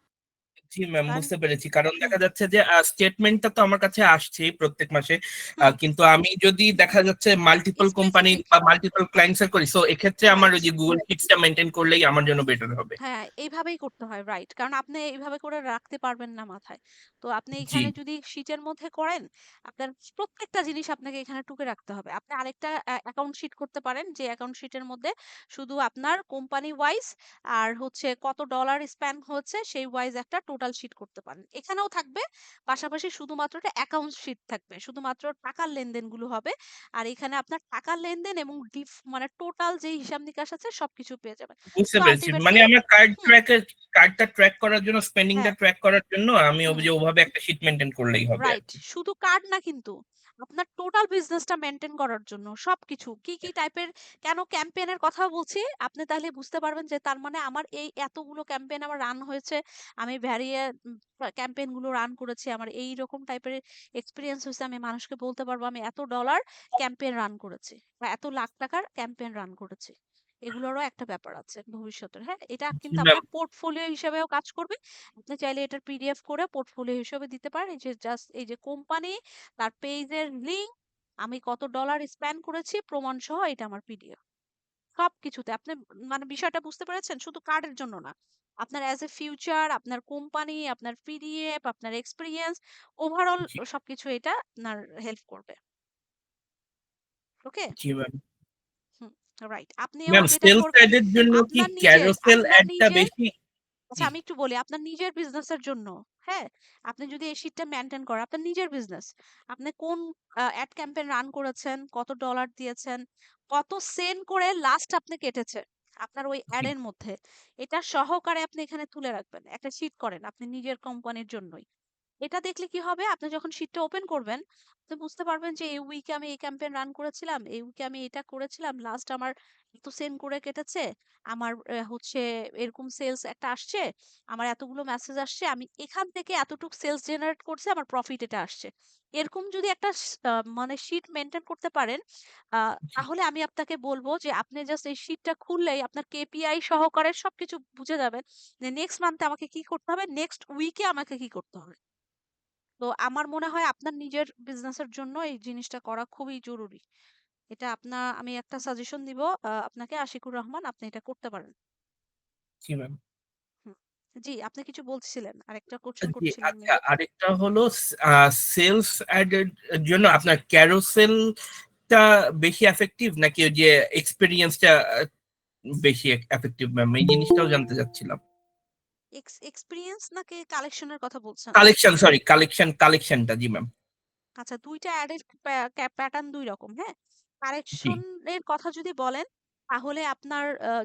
জি ম্যাম, কারণ বুঝতে পেরেছি। কারণ হুম, দেখা যাচ্ছে যে স্টেটমেন্টটা তো আমার কাছে আসছেই প্রত্যেক মাসে, হুম, কিন্তু আমি যদি দেখা যাচ্ছে মাল্টিপল কোম্পানি স্পেসিফিক বা মাল্টিপল ক্লায়েন্টস এর করি, সো এক্ষেত্রে আমার রাইট। ওই যে গুগল শিটসটা মেনটেন করলেই আমার জন্য বেটার হবে। হ্যাঁ, এইভাবেই করতে হয়, রাইট। কারণ আপনি এইভাবে করে রাখতে পারবেন না মাথায়। তো আপনি জি এখানে যদি শীটের মধ্যে করেন, আপনার প্রত্যেকটা জিনিস আপনাকে এখানে টুকে রাখতে হবে। আপনি আরেকটা অ্যাকাউন্ট শীট করতে পারেন, যে অ্যাকাউন্ট শীটের মধ্যে শুধু আপনার কোম্পানি ওয়াইজ আর হচ্ছে কত ডলার স্পেন্ড হচ্ছে সেই ওয়াইজ একটা টোটাল শীট করতে পারেন। এখানেও থাকবে, পাশাপাশি শুধুমাত্র একটা অ্যাকাউন্ট শীট থাকবে। শুধুমাত্র টাকার লেনদেনগুলো হবে। আর এখানে আপনার টাকার লেনদেন এবং মানে টোটাল যে হিসাব নিকাশ আছে সবকিছু পেয়ে যাবেন। বুঝতে সো পেরেছি। মানে আল্টিমেটলি আমার কার্ডটা ট্র্যাক করার জন্য, স্পেন্ডিংটা হ্যাঁ, ট্র্যাক করার জন্য আমি হুম, যে ওভাবে একটা শিট মেনটেন করলেই হবে আর রাইট। কি। শুধু কার্ড না কিন্তু, আপনার টোটাল বিজনেসটা মেনটেন করার জন্য সবকিছু কি কি টাইপের, কেন ক্যাম্পেইনের কথা বলছি, আপনি তাহলে বুঝতে পারবেন যে তার মানে আমার এই এতগুলো ক্যাম্পেইন আমার রান হয়েছে, আমি ভ্যারিয়ে ক্যাম্পেইন গুলো রান করেছি, আমার এই রকম টাইপের এক্সপিরিয়েন্স হয়েছে, আমি মানুষকে বলতে পারবো আমি এত ডলার ক্যাম্পেইন রান করেছি বা এত লাখ টাকার ক্যাম্পেইন রান করেছি। এগুলোরও একটা ব্যাপার আছে ভবিষ্যতের। হ্যাঁ, এটা জি কিন্তু ম্যাম। আপনার পোর্টফোলিও হিসেবেও কাজ করবে। আপনি চাইলে এটার পিডিএফ করে পোর্টফোলিও হিসেবে দিতে পারেন। এই যে জাস্ট এই যে কোম্পানি, তার পেজের লিংক, আমি কত ডলার স্পেন্ড করেছি প্রমাণ সহ, এটা আমার পিডিএফ। সবকিছুতে আপনি মানে বিষয়টা বুঝতে পেরেছেন, শুধু কার্ডের জন্য না, আপনার অ্যাজ এ ফিউচার, আপনার কোম্পানি, আপনার পিডিএফ, আপনার এক্সপিরিয়েন্স, ওভারঅল জি সবকিছু এটা আপনার হেল্প করবে। ওকে, জি ম্যাম। হুম, রাইট। আপনিও ম্যাম, যেটা সেলস করবেন অ্যাডের জন্য কি আপনার নিজের, ক্যারোসেল আপনার অ্যাডটা নিজের বেশি? আচ্ছা জি আমি একটু বলি, আপনার নিজের বিজনেসের জন্য, হ্যাঁ, আপনি যদি এই শীটটা মেনটেন করেন, আপনার নিজের বিজনেস, আপনি কোন অ্যাড ক্যাম্পেইন রান করেছেন, কত ডলার দিয়েছেন, কত সেন্ড করে লাস্ট আপনি কেটেছে আপনার ওই জি অ্যাডের মধ্যে, এটা সহকারে আপনি এখানে তুলে রাখবেন, একটা শীট করেন আপনি নিজের কোম্পানির জন্যই। এটা দেখলে কি হবে, আপনি যখন শীটটা ওপেন করবেন, আপনি বুঝতে পারবেন যে এই উইকে আমি এই ক্যাম্পেইন রান করেছিলাম, এই উইকে আমি এটা করেছিলাম, লাস্ট আমার এত সেন্ড করে কেটেছে, আমার হচ্ছে এরকম সেলস একটা আসছে, আমার এতগুলো মেসেজ আসছে, আমি এখান থেকে এতটুকু সেলস জেনারেট করছি, আমার প্রফিট এটা আসছে। এরকম যদি একটা মানে শীট মেনটেন করতে পারেন, জি তাহলে আমি আপনাকে বলবো যে আপনি জাস্ট এই শীটটা খুললেই আপনার কেপিআই সহকারে সবকিছু বুঝে যাবেন যে নেক্সট মান্থে আমাকে কি করতে হবে, নেক্সট উইকে আমাকে কি করতে হবে। তো আমার মনে হয় আপনার নিজের বিজনেসের জন্য এই জিনিসটা করা খুবই জরুরি। এটা আমি একটা সাজেশন দিব আপনাকে, আশিকুর রহমান, আপনি এটা করতে পারেন। জি ম্যাম। হুম। জি, আপনি কিছু বলছিলেন, আরেকটা কোশ্চেন জি করছিলেন আচ্ছা, মেবি। আরেকটা হলো সেলস অ্যাডের জন্য আপনার ক্যারোসেলটা বেশি এফেক্টিভ নাকি ওই যে এক্সপেরিয়েন্সটা বেশি এফেক্টিভ ম্যাম? এই জিনিসটাও জানতে চাচ্ছিলাম। এক্সপিরিয়েন্স নাকি কালেকশনের কথা বলছেন? কালেকশন, সরি, কালেকশনটা। জি ম্যাম। আচ্ছা, দুইটা অ্যাডের প্যাটার্ন দুই রকম, হ্যাঁ। জি কারেকশন এর কথা যদি বলেন, তাহলে আপনার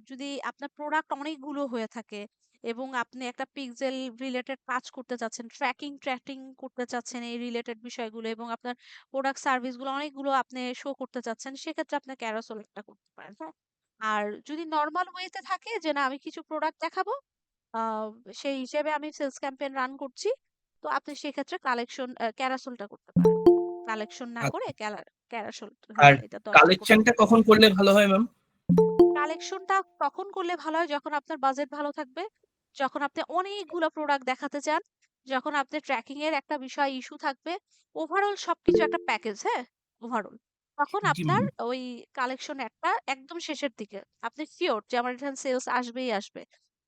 যদি আপনার প্রোডাক্ট অনেকগুলো হয়ে থাকে এবং আপনি একটা পিক্সেল রিলেটেড কাজ করতে চাচ্ছেন, ট্র্যাকিং করতে চাচ্ছেন এই রিলেটেড বিষয়গুলো, এবং আপনার প্রোডাক্ট সার্ভিস গুলো অনেকগুলো আপনি শো করতে চাচ্ছেন, সেক্ষেত্রে আপনি ক্যারোসেল একটা করতে পারেন, হ্যাঁ। আর যদি নর্মাল ওয়েতে থাকে যে না আমি কিছু প্রোডাক্ট দেখাবো, আহ সেই হিসেবে আমি সেলস ক্যাম্পেইন রান করছি, তো আপনি সেক্ষেত্রে ক্যারাসোলটা করতে পারেন। কালেকশন না করে আচ্ছা। ক্যারাসোল, আর হ্যাঁ, এটা দরকার পড়তে কালেকশনটা পারে। কখন করলে ভালো হয় ম্যাম? কালেকশনটা তখন করলে ভালো হয় যখন আপনার বাজেট ভালো থাকবে, যখন আপনি অনেকগুলো প্রোডাক্ট দেখাতে চান, যখন আপনার ট্র্যাকিং এর একটা বিষয় ইস্যু থাকবে, ওভারঅল সবকিছু একটা প্যাকেজ, হ্যাঁ, ওভারঅল, তখন জি আপনার ম্যাম। ওই কালেকশন একটা একদম শেষের দিকে আপনি শিওর যে আমার এখানে সেলস আসবেই আসবে,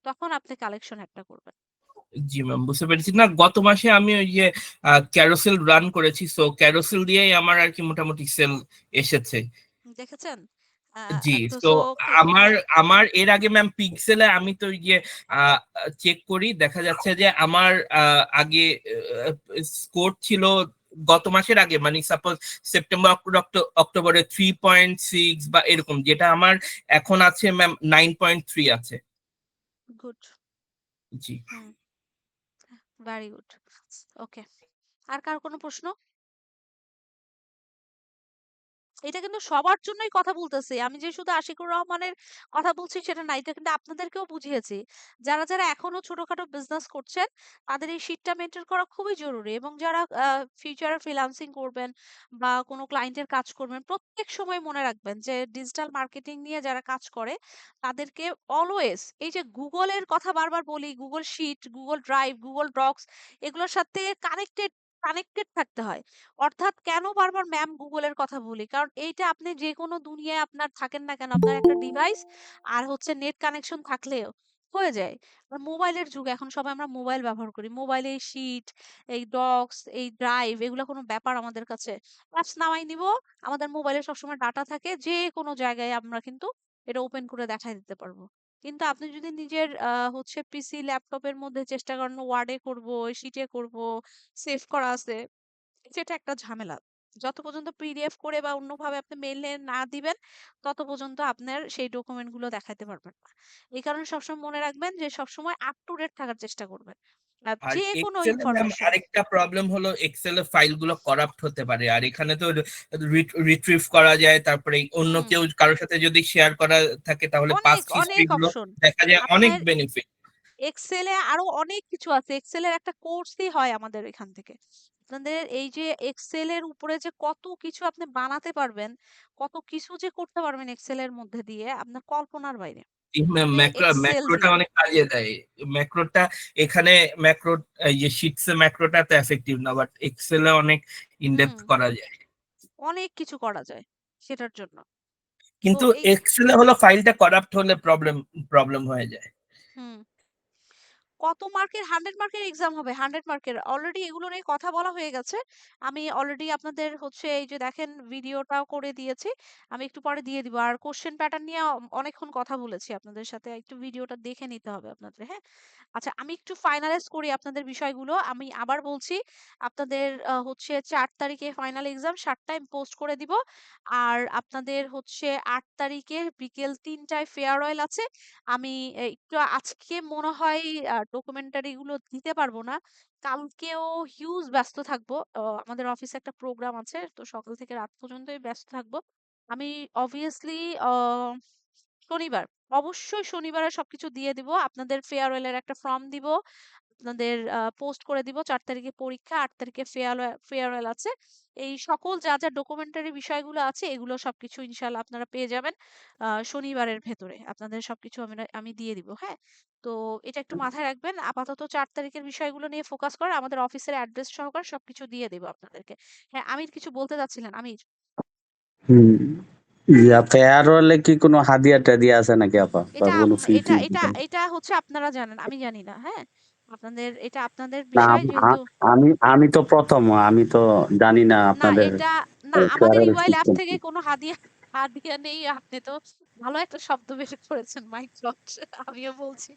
তখন আপনি কালেকশন একটা করবেন। জি ম্যাম, বুঝতে পেরেছি। না, গত মাসে আমি ওই যে ক্যারোসেল রান করেছি, সো ক্যারোসেল দিয়েই আমার আর কি মোটামুটি সেল এসেছে। দেখেছেন? জি। তো তো সো আমার আমার এর আগে ম্যাম পিক্সেলে আমি তো ওই যে চেক করি, দেখা যাচ্ছে যে আমার আগে স্কোর ছিল গত মাসের আগে, মানে সাপোজ সেপ্টেম্বর অক্টোবরে 3.6 বা এরকম, যেটা আমার এখন আছে ম্যাম 9.3 আছে। গুড। জি। হুম, ভেরি গুড। ওকে, আর কার কোনো প্রশ্ন? এটা কিন্তু সবার জন্যই কথা বলতেছি। আমি যে শুধু আশিকুর রহমানের কথা বলছি সেটা না। এটা কিন্তু আপনাদেরকেও বুঝিয়েছি। যারা এখনো ছোটখাটো বিজনেস করছেন, তাদের এই শীটটা মেইনটেইন করা খুবই জরুরি এবং যারা ফিউচারে ফ্রিল্যান্সিং করবেন বা কোনো ক্লায়েন্টের কাজ করবেন, প্রত্যেক সময় মনে রাখবেন যে ডিজিটাল মার্কেটিং নিয়ে যারা কাজ করে, তাদেরকে অলওয়েজ এই যে গুগলের কথা বারবার বলি, Google sheet, Google drive, Google docs এগুলোর সাথে কানেক্টেড থাকতে হয়। অর্থাৎ কেন বারবার ম্যাম গুগলের কথা বলি? কারণ এইটা আপনি যেকোনো দুনিয়ায় আপনার থাকেন না কেন, আপনার একটা ডিভাইস আর হচ্ছে নেট কানেকশন থাকলেও হয়ে যায়। আর মোবাইলের যুগ, এখন সবাই আমরা মোবাইল ব্যবহার করি। মোবাইলে এই শিট, এই ডক্স, এই ড্রাইভ এগুলো কোনো ব্যাপার আমাদের কাছে। অ্যাপস নামাই নিবো, আমাদের মোবাইলে সবসময় ডাটা থাকে। যেকোনো জায়গায় আমরা কিন্তু এটা ওপেন করে দেখায় দিতে পারবো। কিন্তু আপনি যদি নিজের হচ্ছে পিসি, ল্যাপটপের মধ্যে চেষ্টা করেন ওয়ার্ডে করবো, শিটে করবো, সেভ করা আছে, সেটা একটা ঝামেলা। যত পর্যন্ত পিডিএফ করে বা অন্যভাবে আপনি মেইলে না দিবেন, তত পর্যন্ত আপনার সেই ডকুমেন্ট গুলো দেখাতে পারবেন না। এই কারণে সবসময় মনে রাখবেন যে সবসময় আপ টু ডেট থাকার চেষ্টা করবেন। আর যে কোনো এক্সেলে ম্যাম ইনফরমেশন। আরেকটা প্রবলেম হলো এক্সেলে ফাইলগুলো করাপ্ট হতে পারে, আর এখানে তো রিট্রিভ করা যায়, তারপরে অন্য হুম, কেউ কারোর সাথে যদি শেয়ার করা থাকে তাহলে অনেক পাস্ট হিস্ট্রি অনেক গুলো অপশন। দেখা যায়, অনেক আপনার বেনিফিট। এক্সেলে আরো অনেক কিছু আছে। এক্সেলের একটা কোর্সই হয় আমাদের এখান থেকে। আপনাদের এই যে এক্সেলের উপরে যে কত কিছু আপনি বানাতে পারবেন, কত কিছু যে করতে পারবেন এক্সেলের মধ্যে দিয়ে, আপনার কল্পনার বাইরে। শুধু এক্সেল ম্যাক্রোটা দিয়ে। অনেক কাজে দেয়। ম্যাক্রোটা এখানে ম্যাক্রো যে শিটসে ম্যাক্রোটা তো এফেক্টিভ না, বাট এক্সেলে অনেক হুম, ইনডেপথ করা যায়। অনেক কিছু করা যায় সেটার জন্য। তো কিন্তু এই এক্সেলে হলো ফাইলটা করাপ্ট হলে প্রবলেম প্রবলেম হয়ে যায়। হুম, কত মার্কের? 100 মার্কের এক্সাম হবে, 100 মার্কের। অলরেডি এগুলো নিয়ে কথা বলা হয়ে গেছে। আমি অলরেডি আপনাদের হচ্ছে এই যে দেখেন ভিডিওটাও করে দিয়েছি। আমি একটু পরে দিয়ে দিব। আর কোশ্চেন প্যাটার্ন নিয়ে অনেকক্ষণ কথা বলেছি আপনাদের সাথে। একটু ভিডিওটা দেখে নিতে হবে আপনাদের, হ্যাঁ? আচ্ছা, আমি একটু ফাইনালাইজ করি আপনাদের বিষয়গুলো। আমি আবার বলছি, আপনাদের হচ্ছে ৪ তারিখে ফাইনাল এক্সাম, ৭ টায় পোস্ট করে দিব। আর আপনাদের হচ্ছে ৮ তারিখে বিকেল ৩ টায় ফেয়ারওয়েল আছে। আমি একটু আজকে মনে হয় ডকুমেন্টারি গুলো দিতে পারবো না। কালকেও হিউজ ব্যস্ত থাকবো। আমাদের অফিসে একটা প্রোগ্রাম আছে। তো সকাল থেকে রাত পর্যন্তই ব্যস্ত থাকবো। আমি অবভিয়াসলি শনিবার, অবশ্যই শনিবারে সবকিছু দিয়ে দিব। আপনাদের ফেয়ারওয়েল এর একটা ফর্ম দিব। আপনাদের পোস্ট করে দিব। ৪ তারিখে পরীক্ষা, ৮ তারিখে ফেয়ারওয়েল আছে। এই সকল যা ডকুমেন্টারি বিষয়গুলো আছে, এগুলো সবকিছু ইনশাআল্লাহ আপনারা পেয়ে যাবেন শনিবারের ভেতরে। আপনাদের সবকিছু আমি দিয়ে দিব, হ্যাঁ? তো এটা একটু মাথায় রাখবেন। আপাতত ৪ তারিখের বিষয়গুলো নিয়ে ফোকাস করেন। আমাদের অফিসের অ্যাড্রেস সহকারে সবকিছু দিয়ে দেব আপনাদেরকে। হ্যাঁ, আমির কিছু বলতে চাচ্ছিলেন, আমির? হুম। ইয়া ফেয়ারওয়েলে কি কোনো হাদিয়া টাদিয়া আছে নাকি আপা, বা এটা কোনো ফি টি? এটা হচ্ছে আপনারা জানেন, আমি জানি না, হ্যাঁ? আপনাদের এটা আপনাদের না বিষয় যেহেতু। আমি আমি তো প্রথম, আমি তো জানি না না আপনাদের এটা না, আমাদের ফেয়ারওয়েল ইউআই ল্যাব সিস্টেম থেকে কি। কোনো হাদিয়া হাদিয়া নেই। আপনি তো ভালো একটা শব্দ বের করেছেন, মাইক ড্রপ। আমিও বলছি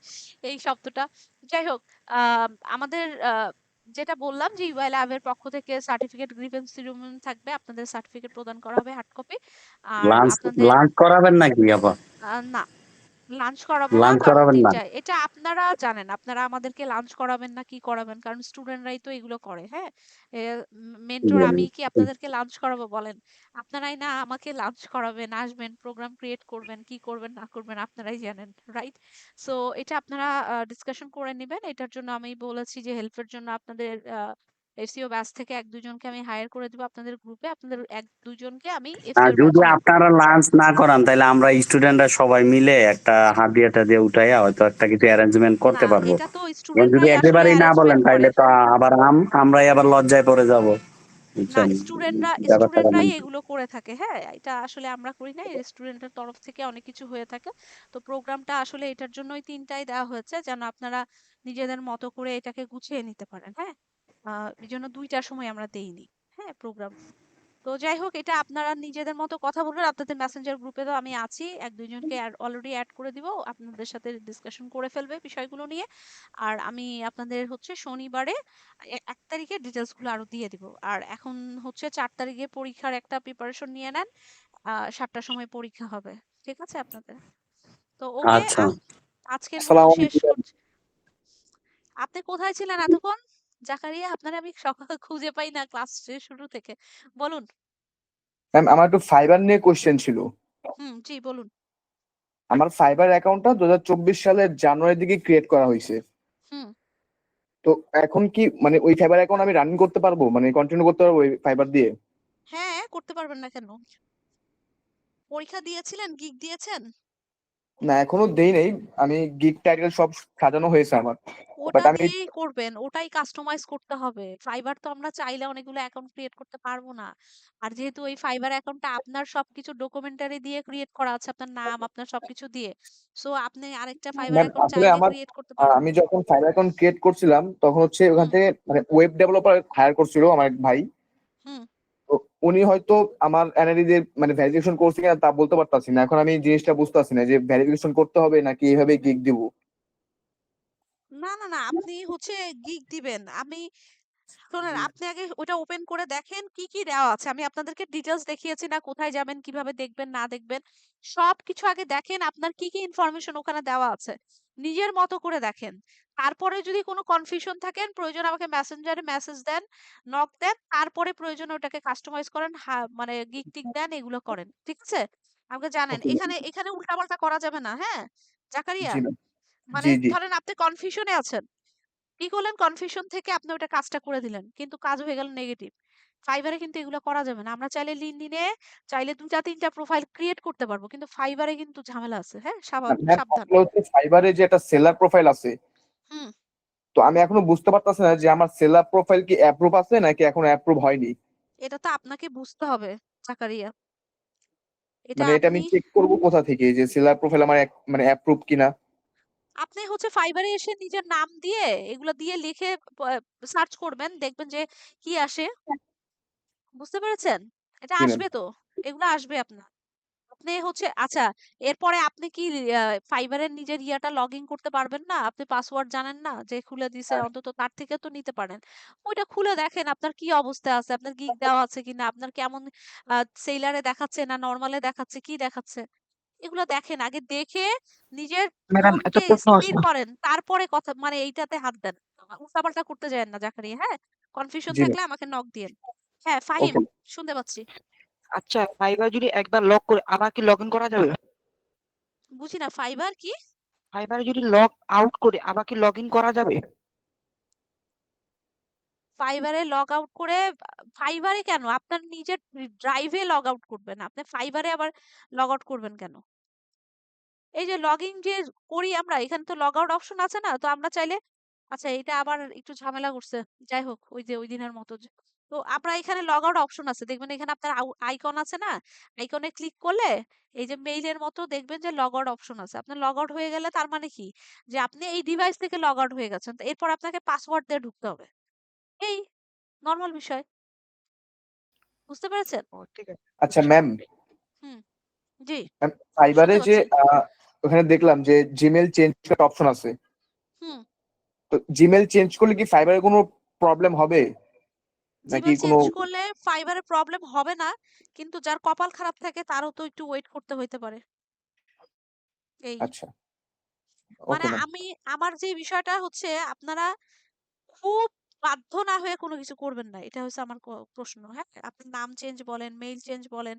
এই শব্দটা। যাই হোক, আমাদের যেটা বললাম যে ইউআই ল্যাবের পক্ষ থেকে সার্টিফিকেট গ্রিভেন্স সেরিমনি থাকবে। আপনাদের সার্টিফিকেট প্রদান করা হবে হার্ড কপি। আর লাঞ্চ আপনাদের লাঞ্চ করাবেন নাকি আপা? না, লাঞ্চ করাবো না, লাঞ্চ কারণ করাবেন না? ৩টায়। এটা আপনারা জানেন, আপনারা আমাদেরকে লাঞ্চ করাবেন না কি করাবেন, কারণ স্টুডেন্টরাই তো এগুলো করে, হ্যাঁ? মেন্টর আমি কি আপনাদেরকে লাঞ্চ করাবো বলেন? আপনারাই না আমাকে লাঞ্চ করাবেন, আসবেন, প্রোগ্রাম ক্রিয়েট করবেন, কি করবেন না করবেন আপনারাই জানেন, রাইট? সো এটা আপনারা ডিসকাশন করে নেবেন। এটার জন্য আমি বলেছি যে হেল্পের জন্য আপনাদের এসইও ব্যাচ থেকে ১-২ জনকে আমি হায়ার করে দিব আপনাদের গ্রুপে। আপনাদের ১-২ জনকে আমি আর এসইওর যদি ব্যাচে অ্যাড করে আপনারা দিব। লাঞ্চ না করান তাহলে আমরা স্টুডেন্টরা সবাই মিলে একটা হাদিয়াটা দিয়ে উঠাইয়া হয়তো একটা কিছু অ্যারেঞ্জমেন্ট না, করতে পারবো। এটা তো এখন যদি স্টুডেন্টরাই আসলে একেবারেই না বলেন অ্যারেঞ্জমেন্ট করে। তাহলে তো আবার আমরাই আবার লজ্জায় পড়ে যাব, না, বুঝছেন ব্যাপারটা স্টুডেন্টরাই কেমন। এগুলো করে থাকে, হ্যাঁ? এটা আসলে আমরা করি না। স্টুডেন্টের তরফ থেকে অনেক কিছু হয়ে থাকে। তো প্রোগ্রামটা আসলে এটার জন্যই ৩ টায় দেওয়া হয়েছে, যেন আপনারা নিজেদের মতো করে এটাকে গুছিয়ে নিতে পারেন, হ্যাঁ? এজন্য ২ টার সময় আমরা দেইনি, হ্যাঁ, প্রোগ্রাম। তো যাই হোক, এটা আপনারা নিজেদের মতো কথা বলবেন। আপনাদের মেসেঞ্জার গ্রুপে তো আমি আছি। ১-২ জনকে অলরেডি এড করে দিব। আপনাদের সাথে ডিসকাশন করে ফেলবে বিষয়গুলো নিয়ে। আর আমি আপনাদের হচ্ছে শনিবারে ১ তারিখে ডিটেইলস গুলো আরো দিয়ে দিব। আর এখন হচ্ছে ৪ তারিখে পরীক্ষার একটা প্রিপারেশন নিয়ে নেন। ৭ টার সময় পরীক্ষা হবে। ঠিক আছে আপনাদের? তো ওকে, আচ্ছা, আজকের মতো আসসালামু শেষ আলাইকুম। করছি। আপনি কোথায় ছিলেন এতক্ষণ? জাকারিয়া, আপনারে আমি সকালে খুঁজে পাই না ক্লাস শুরু থেকে। বলুন। ম্যাম আমার একটু ফাইবার নিয়ে কোশ্চেন ছিল। জি বলুন। আমার ফাইবার অ্যাকাউন্টটা 2024 সালের জানুয়ারির দিকে ক্রিয়েট করা হয়েছে। হুম তো এখন কি মানে ওই ফাইবার অ্যাকাউন্ট আমি রানিং করতে পারবো, মানে কন্টিনিউ করতে পারবো ওই ফাইবার দিয়ে? হ্যাঁ, করতে পারবেন না কেন? পরীক্ষা দিয়েছিলেন, গিগ দিয়েছেন? না এখনো দেই নাই, আমি গিগ টাইটেল সব সাজানো হয়েছে আমার, বাট ওটা আমি দিয়েই করবেন, ওটাই কাস্টমাইজ করতে হবে। ফাইবার তো আমরা চাইলে অনেকগুলো অ্যাকাউন্ট ক্রিয়েট করতে পারবো না। আর যেহেতু ওই ফাইবার অ্যাকাউন্টটা আপনার সবকিছু ডকুমেন্টারি দিয়ে ক্রিয়েট করা আছে, আপনার নাম, আপনার সবকিছু দিয়ে, সো আপনি আরেকটা ফাইবার ম্যাম অ্যাকাউন্ট আসলে চাইলে আমার ক্রিয়েট করতে পারবেন আমি না। যখন ফাইবার অ্যাকাউন্ট ক্রিয়েট করছিলাম তখন হচ্ছে ওখান হুম থেকে মানে ওয়েব ডেভেলপার হায়ার করছিল আমার এক ভাই। হুম তো উনি হয়তো আমার এনআইডি দিয়ে মানে ভেরিফিকেশন করছে কিনা তা বলতে পারতাছি না। এখন আমি জিনিসটা বুঝতেছি না যে ভেরিফিকেশন করতে হবে নাকি এইভাবে গিগ দিব। না না না, আপনি হচ্ছে গিগ দিবেন। শোনেন, আপনি আগে ওটা ওপেন করে দেখেন কি কি দেওয়া আছে। আমি আপনাদেরকে ডিটেলস দেখিয়েছি না, কোথায় যাবেন, কিভাবে দেখবেন না দেখবেন, সবকিছু আগে দেখেন আপনার কি কি ইনফরমেশন ওখানে দেওয়া আছে। নিজের মতো করে দেখেন। তারপরে যদি কোনো কনফিউশন থাকেন, প্রয়োজন আমাকে মেসেঞ্জারে মেসেজ দেন, নক দেন, তারপরে প্রয়োজনে ওটাকে কাস্টমাইজ করেন, মানে গিগ টিক দেন, এগুলো করেন, ঠিক আছে? আমাকে জানেন, ওকে এখানে এখানে উল্টাপাল্টা করা যাবে না, হ্যাঁ জাকারিয়া? জি ম্যাম। মানে জি জি। ধরেন আপনি কনফিউশনে আছেন, কি করলেন, কনফিউশন থেকে আপনি ওটা কাজটা করে দিলেন, কিন্তু কাজ হয়ে গেল নেগেটিভ। ফাইবারে কিন্তু এগুলো করা যাবে না। আমরা চাইলে লিনক্ডইনে চাইলে 2টা 3টা প্রোফাইল ক্রিয়েট করতে পারবো, কিন্তু ফাইবারে কিন্তু ঝামেলা আছে, হ্যাঁ ম্যাম সাবধান। আসলে হচ্ছে ফাইবারে যে একটা সেলার প্রোফাইল আছে, হুম তো আমি এখনো বুঝতে পারতাছি না যে আমার সেলার প্রোফাইল কি অ্যাপ্রুভ আছে নাকি এখনো অ্যাপ্রুভ হয়নি। এটা তো আপনাকে বুঝতে হবে জাকারিয়া, এটা মানে এটা আমি আপনি চেক করবো কোথা থেকে যে সেলার প্রোফাইল আমার মানে অ্যাপ্রুভ কিনা? আপনি হচ্ছে ফাইবারে এসে নিজের নাম দিয়ে এগুলো দিয়ে লিখে সার্চ করবেন, দেখবেন যে কি আসে। বুঝতে পেরেছেন? এটা জি ম্যাম। আসবে তো, এগুলো আসবে আপনার। আপনি হচ্ছে আচ্ছা, এরপরে আপনি কি ফাইবারের নিজের ইয়াটা লগ ইন করতে পারবেন না? আপনি পাসওয়ার্ড জানেন না, যে খুলে দিছে অন্তত তার থেকে তো নিতে পারেন। ওইটা খুলে দেখেন আপনার কি অবস্থায় আছে, আপনার গিগ দেওয়া আছে কিনা, আপনার কেমন সেইলারে দেখাচ্ছে না নরমালে দেখাচ্ছে, কি দেখাচ্ছে, এগুলো দেখেন। আগে দেখে নিজের ম্যাডাম একটা মনকে প্রশ্ন আছে। স্থির করেন, তারপরে কথা মানে এইটাতে হাত দেন। উল্টাপাল্টা করতে যায়েন না জাকারিয়া, হ্যাঁ? কনফিউশন জি ম্যাম। থাকলে আমাকে নক দিয়েন। হ্যাঁ ফাহিম, ওকে। শুনতে পাচ্ছি। আচ্ছা, ফাইবার যদি একবার লক করে আবার কি লগ ইন করা যাবে? বুঝি না, ফাইবার কি? ফাইবারে যদি লগ আউট করে আবার কি লগ ইন করা যাবে? ফাইবারে লগ আউট করে ফাইবারে কেন? আপনার নিজের ড্রাইভে লগ আউট করবেন। আপনি ফাইবারে আবার লগ আউট করবেন কেন? এই যে লগইন যে করি আমরা, এখানে তো লগ আউট অপশন আছে না? তো আমরা চাইলে আচ্ছা, এটা আবার একটু ঝামেলা করছে। যাই হোক, ওই যে ওই দিনের মতো তো আমরা এখানে লগ আউট অপশন আছে। দেখবেন এখানে আপনার আইকন আছে না? আইকনে ক্লিক করলে এই যে মেইলের মতো দেখবেন যে লগ আউট অপশন আছে। আপনার লগ আউট হয়ে গেলে তার মানে কি? যে আপনি এই ডিভাইস থেকে লগ আউট হয়ে গেছেন। তো এরপর আপনাকে পাসওয়ার্ড দিয়ে ঢুকতে হবে। এই নরমাল বিষয়। বুঝতে পেরেছেন? ও ঠিক আছে। আচ্ছা ম্যাম, হুম, জি, ফাইবারে শুনতে যে পাচ্ছি। ওখানে দেখলাম যে জিমেল চেঞ্জ করার অপশন আছে। হুম, তো জিমেল চেঞ্জ করলে কি ফাইবারে কোনো প্রবলেম হবে নাকি জিমেল কোনো? চেঞ্জ করলে ফাইবারে প্রবলেম হবে না, কিন্তু যার কপাল খারাপ থাকে তারও তো একটু ওয়েট করতে হইতে পারে। এই আচ্ছা মানে ওকে ম্যাম। আমার যে বিষয়টা হচ্ছে, আপনারা খুব বাধ্য না হয়ে কোনো কিছু করবেন না। এটা হচ্ছে আমার প্রশ্ন, হ্যাঁ? আপনি নাম চেঞ্জ বলেন, মেইল চেঞ্জ বলেন,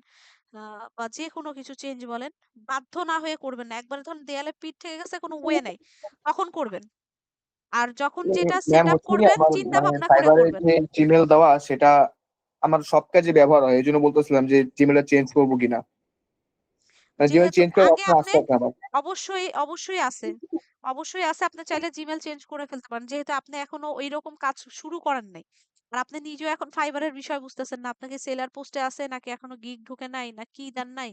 বা যে কোনো কিছু চেঞ্জ বলেন, বাধ্য না হয়ে করবেন না। একবারে ধরুন দেয়ালে পিঠ থেকে গেছে, কোনো ওয়ে নাই, তখন করবেন। আর যখন যেটা ম্যাম সেট আপ হচ্ছে কি করবেন আমার চিন্তা মানে ভাবনা করে ফাইবারে করবেন। যে জিমেল দেওয়া সেটা আমার সব কাজে ব্যবহার হয়, এই জন্য বলতেছিলাম যে জিমেলটা চেঞ্জ করবো কিনা, মানে জিমেল যেহেতু চেঞ্জ করার আগে অপশন আপনি আসছে আমার। অবশ্যই আছে। অবশ্যই আছে। আপনি চাইলে জিমেল চেঞ্জ করে ফেলতে পারেন। যেহেতু আপনি এখনো ঐরকম কাজ শুরু করেন নাই। আর আপনি নিজেও এখন ফাইবারের বিষয় বুঝতেছেন না। আপনাকে সেলার পোস্টে আছে নাকি এখনো গিগ ঢুকে নাই না কি দেন নাই,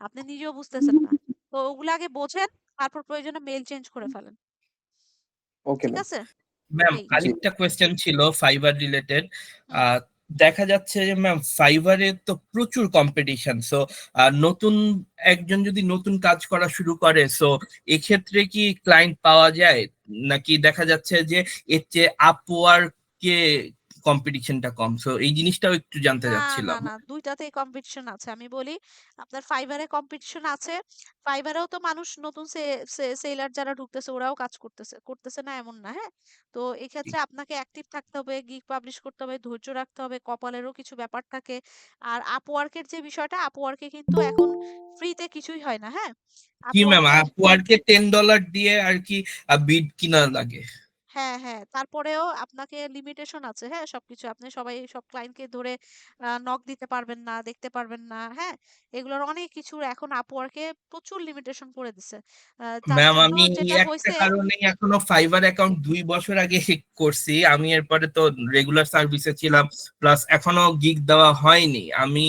আপনি নিজেও বুঝতেছেন না। তো ওগুলো আগে বোঝেন, তারপর প্রয়োজনে মেইল চেঞ্জ করে ফেলেন। ওকে ঠিক ম্যাম। আছে? ম্যাম এই জি। আরেকটা কোয়েশ্চেন ছিল ফাইবার রিলেটেড। হুম। দেখা যাচ্ছে যে ম্যাম ফাইবারে তো প্রচুর কম্পিটিশন, সো নতুন একজন যদি নতুন কাজ করা শুরু করে, সো এক্ষেত্রে কি ক্লায়েন্ট পাওয়া যায় নাকি দেখা যাচ্ছে যে এর চেয়ে আপওয়ার্কে কম্পিটিশনটা কম, সো এই জিনিসটাও একটু জানতে না না চাচ্ছিলাম। না, দুইটাতেই কম্পিটিশন আছে। আমি বলি আপনার ফাইবারে কম্পিটিশন আছে। ফাইবারেও তো মানুষ নতুন সেলার যারা ঢুকতেছে ওরাও কাজ করতেছে না এমন না, হ্যাঁ। তো এক্ষেত্রে আপনাকে অ্যাক্টিভ থাকতে হবে, গিগ পাবলিশ করতে হবে, ধৈর্য রাখতে হবে, কপালেরও কিছু ব্যাপার থাকে। আর আপওয়ার্কের যে বিষয়টা, আপওয়ার্কে কিন্তু এখন ফ্রিতে কিছুই হয় না, হ্যাঁ। জি ম্যাম, আপওয়ার্কে আপওয়ার্কে $10 দিয়ে আর কি বিড কিনা লাগে। হ্যাঁ, হ্যাঁ। তারপরেও আপনাকে লিমিটেশন আছে, হ্যাঁ? সবকিছু আপনি সব ক্লায়েন্টকে ধরে নক দিতে পারবেন না, দেখতে পারবেন না, হ্যাঁ? এগুলোর অনেক কিছুর এখন Upwork এ প্রচুর লিমিটেশন করে দিছে। তার ম্যাম, জন্য আমি যেটা একটা হইছে কারণেই এখনো ফাইবার অ্যাকাউন্ট 2 বছর আগে করছি। আমি এরপরে তো রেগুলার সার্ভিসে ছিলাম, প্লাস এখনো গিগ দেওয়া হয়নি আমি,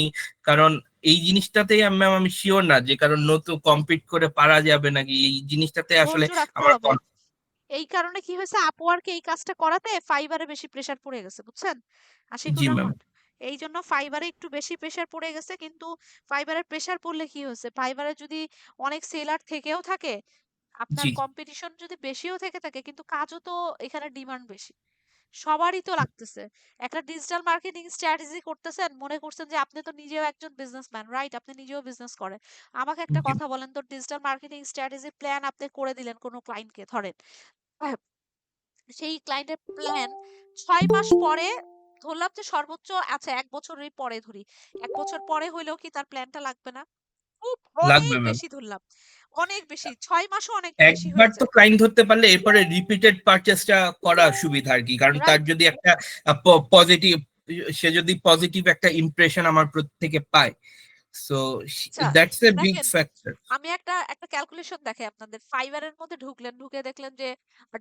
কারণ এই জিনিসটাতেই ম্যাম আমি শিওর না যে কারণ নতুন কম্পিট করে পারা যাবে নাকি, এই জিনিসটাতে আসলে ধৈর্য রাখতে আমার হবে। এই কারণে কি হয়েছে, Upwork এ এই কাজটা করাতে ফাইবারে বেশি প্রেশার পড়ে গেছে, বুঝছেন? জি আশিকুর ম্যাম। রহমান। এই জন্য ফাইবারে একটু বেশি প্রেশার পড়ে গেছে, কিন্তু ফাইবারের প্রেশার পড়লে কি হয়েছে, ফাইবারে যদি অনেক সেলার থেকেও থাকে, আপনার জি কম্পিটিশন যদি বেশিও থেকে থাকে, কিন্তু কাজও তো এখানে ডিমান্ড বেশি। সবারই তো লাগতেছে। একটা ডিজিটাল মার্কেটিং স্ট্র্যাটেজি করতেছেন, মনে করছেন যে আপনি তো নিজেও একজন বিজনেসম্যান, রাইট? আপনি নিজেও বিজনেস করেন। আমাকে একটা জি কথা বলেন তো, ডিজিটাল মার্কেটিং স্ট্র্যাটেজি প্ল্যান আপনি করে দিলেন কোনো ক্লায়েন্টকে, ধরেন। হ্যাঁ, সেই ক্লায়েন্টের প্ল্যান 6 মাস পরে, ধরলাম যে সর্বোচ্চ, আচ্ছা 1 বছরই পরে ধরি, 1 বছর পরে হইলেও কি তার প্ল্যানটা লাগবে না? খুব অনেক লাগবে ম্যাম। বেশি ধরলাম, অনেক বেশি, 6 মাসও অনেক বেশি একবার হয়ে তো যায়, ক্লায়েন্ট ধরতে পারলে এরপরে রিপিটেড পারচেসটা করা সুবিধা আর কি, কারণ তার রাইট? যদি একটা পজিটিভ, সে যদি পজিটিভ একটা ইমপ্রেশন আমার থেকে পায়, সো আচ্ছা দ্যাটস এ বিগ দেখেন, ফ্যাক্টর। আমি একটা ক্যালকুলেশন দেখাই আপনাদের। ফাইবারের মধ্যে ঢুকলেন, ঢুকে দেখলেন যে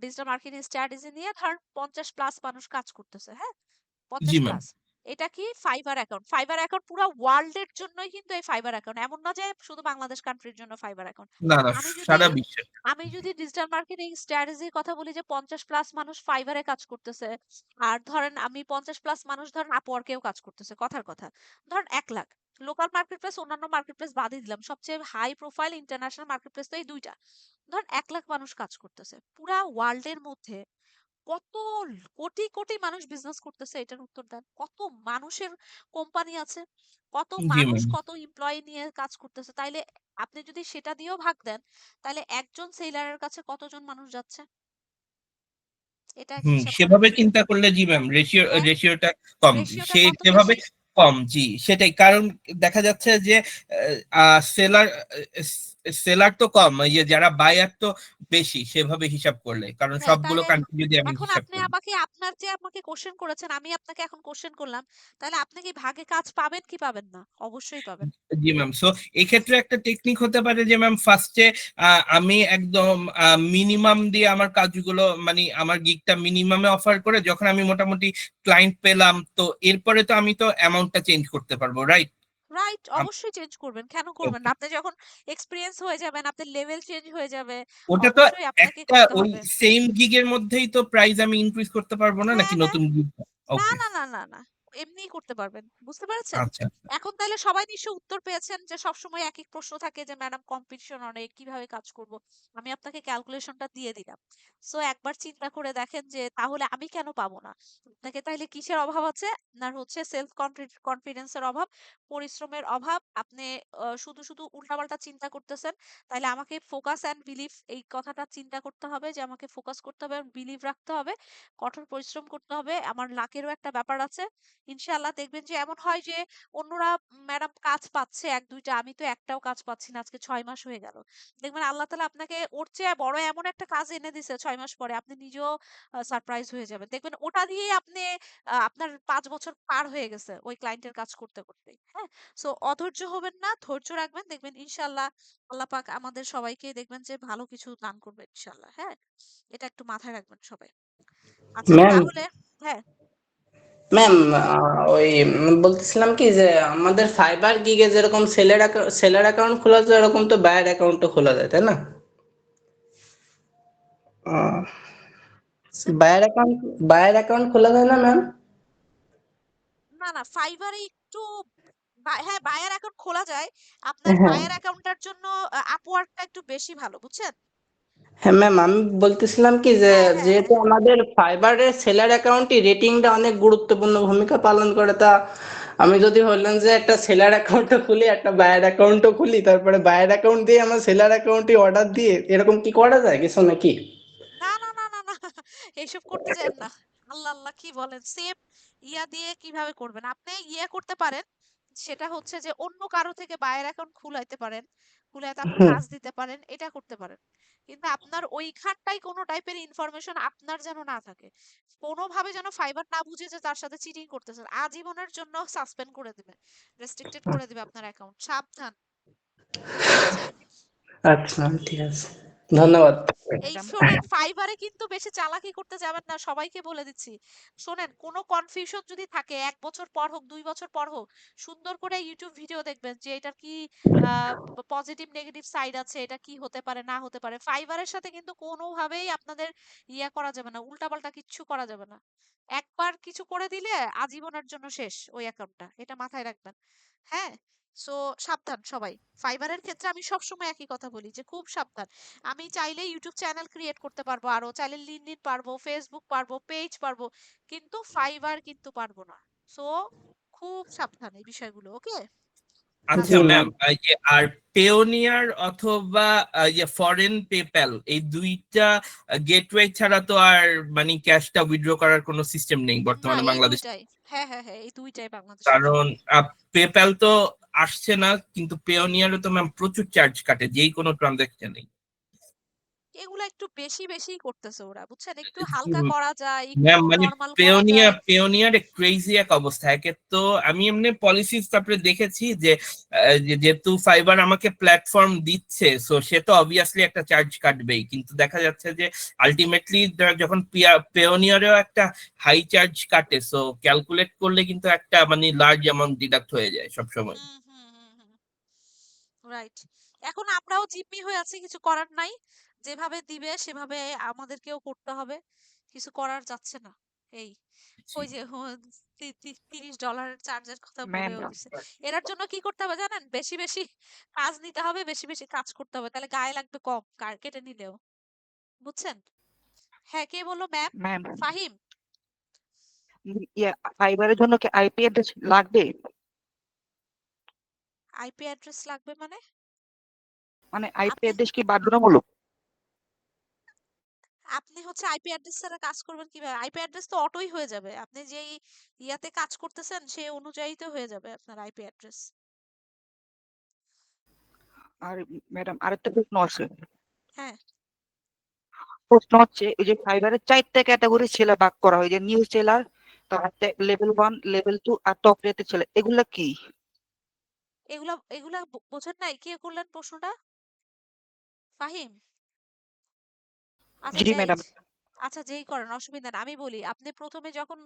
ডিজিটাল মার্কেটিং স্ট্র্যাটেজি নিয়ে ধরেন 50+ মানুষ কাজ করতেছে, হ্যাঁ। জি 50 ম্যাম। প্লাস। এটা কি ফাইবার অ্যাকাউন্ট? ফাইবার অ্যাকাউন্ট পুরো ওয়ার্ল্ড এর জন্যই কিন্তু এই ফাইবার অ্যাকাউন্ট। এমন না যে শুধু বাংলাদেশ কান্ট্রির জন্য ফাইবার অ্যাকাউন্ট। না না, আমি যদি সারা বিশ্বে। আমি যদি ডিজিটাল মার্কেটিং স্ট্র্যাটেজির কথা বলি যে 50 প্লাস মানুষ ফাইবারে কাজ করতেছে, আর ধরেন আমি 50 প্লাস মানুষ ধরেন আপওয়ার্কেও কাজ করতেছে, কথার কথা। ধরেন 1 লাখ। লোকাল মার্কেট প্লেস, অন্যান্য মার্কেট প্লেস বাদই দিলাম। সবচেয়ে high profile international market place তো এই 2টা। ধরেন 1 লাখ মানুষ কাজ করতেছে। পুরা ওয়ার্ল্ড এর মধ্যে কত কোটি কোটি মানুষ বিজনেস করতেছে, এটার উত্তর দেন। কত মানুষের কোম্পানি আছে, কত জি মানুষ, ম্যাম। কত এমপ্লয়ি নিয়ে কাজ করতেছে, তাইলে আপনি যদি সেটা দিয়েও ভাগ দেন, তাহলে একজন সেলারের কাছে কতজন মানুষ যাচ্ছে, এটা হিসাব করেন সেভাবে তো। চিন্তা করলে জি ম্যাম, হ্যাঁ, রেশিওটা কম। রেশিওটা সে কত সেভাবে বেশি। কম, জি সেটাই কারণ। দেখা যাচ্ছে যে সেলার সেলার তো কম, ইয়ে যারা বায়ার তো বেশি সেভাবে হিসাব করলে, কারণ হ্যাঁ, সবগুলো তাহলে কান্ট্রি যদি আমি এখন হিসাব আপনি করি। আমাকে, আপনার যে আমাকে কোশ্চেন করেছেন, আমি আপনাকে এখন কোশ্চেন করলাম, তাহলে আপনি কি ভাগে কাজ পাবেন কি পাবেন না? অবশ্যই পাবেন। জি ম্যাম, সো এক্ষেত্রে একটা টেকনিক হতে পারে যে ম্যাম, ফার্স্টে আমি একদম মিনিমাম দিয়ে আমার কাজগুলো, মানে আমার গিগটা মিনিমামে অফার করে যখন আমি মোটামুটি ক্লায়েন্ট পেলাম, তো এরপরে তো আমি তো অ্যামাউন্টটা চেঞ্জ করতে পারবো, রাইট? রাইট, অবশ্যই চেঞ্জ করবেন, কেন করবেন না? ওকে। আপনি যখন এক্সপিরিয়েন্স হয়ে যাবেন, আপনার লেভেল চেঞ্জ হয়ে যাবে, ওটা তো অবশ্যই আপনাকে একটা করতে ওই হবে। সেম গিগের মধ্যেই তো প্রাইস আমি ইনক্রিজ করতে পারবো না, হ্যাঁ, নাকি হ্যাঁ। নতুন গিগ? না, ওকে। না, না, না, না। এমনিই করতে পারবেন। বুঝতে পেরেছেন? আচ্ছা। এখন তাইলে সবাই নিশ্চয়ই উত্তর পেয়েছেন যে সবসময় একই প্রশ্ন থাকে যে ম্যাডাম কম্পিটিশন অনেক, কিভাবে কাজ করব? আমি আপনাকে ক্যালকুলেশনটা দিয়ে দিলাম। সো একবার চিন্তা করে দেখেন যে তাহলে আমি কেন পাবো না? আপনাকে তাইলে কিসের অভাব আছে? আপনার হচ্ছে সেলফ কনফিডেন্স এর অভাব, পরিশ্রমের অভাব। আপনি শুধু উল্টাপাল্টা চিন্তা করতেছেন। তাইলে আমাকে ফোকাস অ্যান্ড বিলিভ, এই কথাটা চিন্তা করতে হবে যে আমাকে ফোকাস করতে হবে এবং বিলিভ রাখতে হবে। কঠোর পরিশ্রম করতে হবে। আমার লাকেরও একটা ব্যাপার আছে। ইনশাআল্লাহ দেখবেন যে এমন হয় যে অন্যরা ম্যাডাম কাজ পাচ্ছে ১-২ টা, আমি তো একটাও কাজ পাচ্ছি না, আজকে ৬ মাস হয়ে গেল। দেখবেন আল্লাহ তাআলা আপনাকে ওর চেয়ে বড় এমন একটা কাজ এনে দিছে ৬ মাস পরে, আপনি নিজেও সারপ্রাইজ হয়ে যাবেন। দেখবেন ওটা দিয়েই আপনি আপনার ৫ বছর পার হয়ে গেছে ওই ক্লায়েন্টের কাজ করতে, করতেই। হ্যাঁ? সো অধৈর্য হবেন না, ধৈর্য রাখবেন। দেখবেন ইনশাআল্লাহ আল্লাহ পাক আমাদের সবাইকে দেখবেন যে ভালো কিছু দান করবে ইনশাআল্লাহ। হ্যাঁ? এটা একটু মাথায় রাখবেন সবাই। আচ্ছা ম্যাম, তাহলে, হ্যাঁ, ম্যাম, ওই বলতেছিলাম কি যে আমাদের ফাইবার গিগে যেরকম সেলার অ্যাকাউন্ট খোলা যায়, এরকম তো বায়ার অ্যাকাউন্টও খোলা যায়, তাই না? বায়ার অ্যাকাউন্ট খোলা যায় না ম্যাম? না, না, ফাইবারে একটু হ্যাঁ, বায়ার অ্যাকাউন্ট খোলা যায়। আপনার হ্যাঁ। বায়ার অ্যাকাউন্টটার জন্য আপওয়ার্কটা একটু বেশি ভালো, বুঝছেন? হ্যাঁ ম্যাম, আমি বলতেছিলাম কি যে হ্যাঁ হ্যাঁ যেহেতু হ্যাঁ আমাদের ফাইবারের সেলার অ্যাকাউন্টে রেটিংটা অনেক গুরুত্বপূর্ণ ভূমিকা পালন করে, তা আমি যদি বললাম যে একটা সেলার অ্যাকাউন্টও খুলি, একটা বায়ার অ্যাকাউন্টও খুলি, তারপরে বায়ার অ্যাকাউন্ট দিয়ে আমার সেলার অ্যাকাউন্টে অর্ডার দিয়ে, এরকম কি করা যায় কিছু নাকি? না না না না না এইসব করতে যান না। আল্লাহ আল্লাহ কি বলেন, সেম ইয়া দিয়ে কিভাবে করবেন? আপনি ইয়ে করতে পারেন, সেটা হচ্ছে যে অন্য কারো থেকে বায়ের অ্যাকাউন্ট খুলাইতে পারেন, খুলাইতে আপনি হুম। কাজ দিতে পারেন, এটা করতে পারেন। কিন্তু আপনার ওইখানটাই কোনো টাইপের ইনফরমেশন আপনার যেন না থাকে। কোনোভাবে যেন ফাইবার না বুঝে যে তার সাথে চিটিং করতেছেন, আজীবনের জন্য সাসপেন্ড করে দিবে, রেস্ট্রিক্টেড করে দিবে আপনার অ্যাকাউন্ট। সাবধান, বুঝছেন? আচ্ছা ঠিক আছে, ধন্যবাদ। এই ম্যাডাম শোনেন, ফাইবারে কিন্তু বেশি চালাকি করতে যাবেন না, সবাইকে বলে দিচ্ছি। শোনেন, কোনো কনফিউশন যদি থাকে 1 বছর পর হোক 2 বছর পর হোক, সুন্দর করে ইউটিউব ভিডিও দেখবেন যে এটার কি পজিটিভ নেগেটিভ সাইড আছে, এটা কি হতে পারে না হতে পারে। ফাইবারের সাথে কিন্তু কোনোভাবেই আপনাদের ইয়া করা যাবে না, উল্টাপাল্টা কিচ্ছু করা যাবে না। একবার কিছু করে দিলে আজীবনের জন্য শেষ ওই অ্যাকাউন্টটা, এটা মাথায় রাখবেন। হ্যাঁ, সো সাবধান সবাই। ফাইবারের ক্ষেত্রে আমি সবসময় একই কথা বলি যে খুব সাবধান। আমি চাইলে ইউটিউব চ্যানেল ক্রিয়েট করতে পারবো, আরো চাইলে লিঙ্কডইন পারবো, ফেসবুক পারবো, পেজ পারবো, কিন্তু ফাইবার কিন্তু পারবো না। সো খুব সাবধান এই বিষয়গুলো, ওকে? আচ্ছা জি আচ্ছা, ম্যাম, ম্যাম। আর পেওনিয়ার অথবা ফরেন পেপ্যাল, এই দুইটা গেটওয়ে ছাড়া তো আর মানে ক্যাশটা উইথড্র করার কোনো সিস্টেম নেই না বর্তমানে এই বাংলাদেশে। দুইটাই, হ্যাঁ হ্যাঁ হ্যাঁ, এই দুইটাই বাংলাদেশে আছে। কারণ পেপ্যাল তো আসছে না, কিন্তু পেওনিয়ারে তো ম্যাম প্রচুর চার্জ কাটে যেই কোনো ট্রানজাকশনে। এগুলো একটু বেশি বেশি করতেছে ওরা, বুঝছেন? একটু হালকা করা যায়, একটু ম্যাম মানে নরমাল করা যায়। পেওনিয়ার ক্রেজি এক অবস্থা। একে তো আমি এমনি পলিসিস তারপরে দেখেছি যে যেহেতু ফাইবার আমাকে প্ল্যাটফর্ম দিচ্ছে, সো সে তো অবভিয়াসলি একটা চার্জ কাটবেই, কিন্তু দেখা যাচ্ছে যে আলটিমেটলি যখন পেওনিয়ারেও একটা হাই চার্জ কাটে, সো ক্যালকুলেট করলে কিন্তু একটা মানে লার্জ অ্যামাউন্ট ডিডাক্ট হয়ে যায় সবসময়। হুম হুম হুম হুম, রাইট। এখন আমরাও জিম্মি হয়ে আছি, কিছু করার নাই। যেভাবে দিবে সেভাবে আমাদেরকেও করতে হবে, কিছু করার যাচ্ছে না। এই ওই যে $30 চার্জের কথা ম্যাম বলেও দিছে। এটার জন্য কি করতে হবে জানেন? বেশি বেশি কাজ নিতে হবে, বেশি বেশি কাজ করতে হবে, তাহলে গায়ে লাগবে কম কেটে নিলেও, বুঝছেন? হ্যাঁ, কে বললো ম্যাম? ম্যাম ফাহিম? ইয়া ফাইবারের জন্য কি আইপি অ্যাড্রেস লাগবে? আইপি অ্যাড্রেস লাগবে মানে? মানে আইপি আপনি অ্যাড্রেস কি বাধ্যতামূলক? আপনি হচ্ছে আইপি অ্যাড্রেস ছাড়া কাজ করবেন কিভাবে? আইপি অ্যাড্রেস তো অটোই হয়ে যাবে, আপনি যেই ইয়াতে কাজ করতেছেন সেই অনুযায়ী তো হয়ে যাবে আপনার আইপি অ্যাড্রেস। আর ম্যাডাম আরেকটা প্রশ্ন আছে। হ্যাঁ, প্রশ্ন হচ্ছে ওই যে ফাইবারের 4টা ক্যাটাগরি সেলার ভাগ করা হয়, যে নিউ সেলার, তারপর লেভেল 1, লেভেল 2 আর টপ রেটেড সেলার, এগুলা কি? এগুলা এগুলা বোঝেন নাই? কে করলেন প্রশ্নটা? ফাহিম? আচ্ছা জি যেই ম্যাডাম। আচ্ছা যেই করেন, অসুবিধা না। আমি বলি, আপনি প্রথমে যখন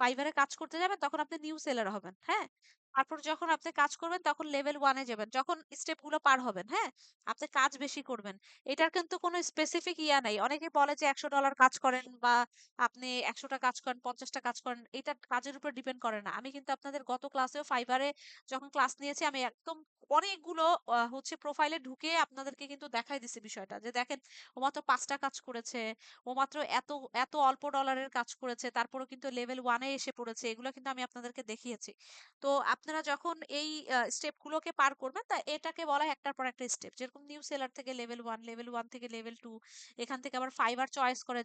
ফাইবারে কাজ করতে যাবেন তখন আপনি নিউ সেলার হবেন, হ্যাঁ? তারপর যখন আপনি কাজ করবেন তখন লেভেল 1 এ যাবেন, যখন স্টেপ গুলো পার হবেন, হ্যাঁ? আপনি কাজ বেশি করবেন। এটার কিন্তু কোনো স্পেসিফিক ইয়া নাই। অনেকে বলে যে $100 কাজ করেন, বা আপনি 100টা কাজ করেন, 50টা কাজ করেন, এটা কাজের উপর ডিপেন্ড করে না। আমি কিন্তু আপনাদের গত ক্লাসেও ফাইবারে যখন ক্লাস নিয়েছি, আমি একদম অনেকগুলো হচ্ছে প্রোফাইলে ঢুকে আপনাদেরকে কিন্তু দেখাই দিছি বিষয়টা, যে দেখেন ও মাত্র 5টা কাজ করেছে, ও মাত্র এত এত অল্প ডলারের কাজ করেছে, তারপরেও কিন্তু লেভেল 1 এ এসে পড়েছে। এগুলো কিন্তু আমি আপনাদেরকে দেখিয়েছি। তো আপনারা যখন এই স্টেপ গুলোকে পার করবেন, তা এটাকে বলা হয় একটার পর একটা স্টেপ। যেরকম নিউ সেলার থেকে লেভেল 1, লেভেল 1 থেকে লেভেল 2, এখান থেকে আবার ফাইবার চয়েস করে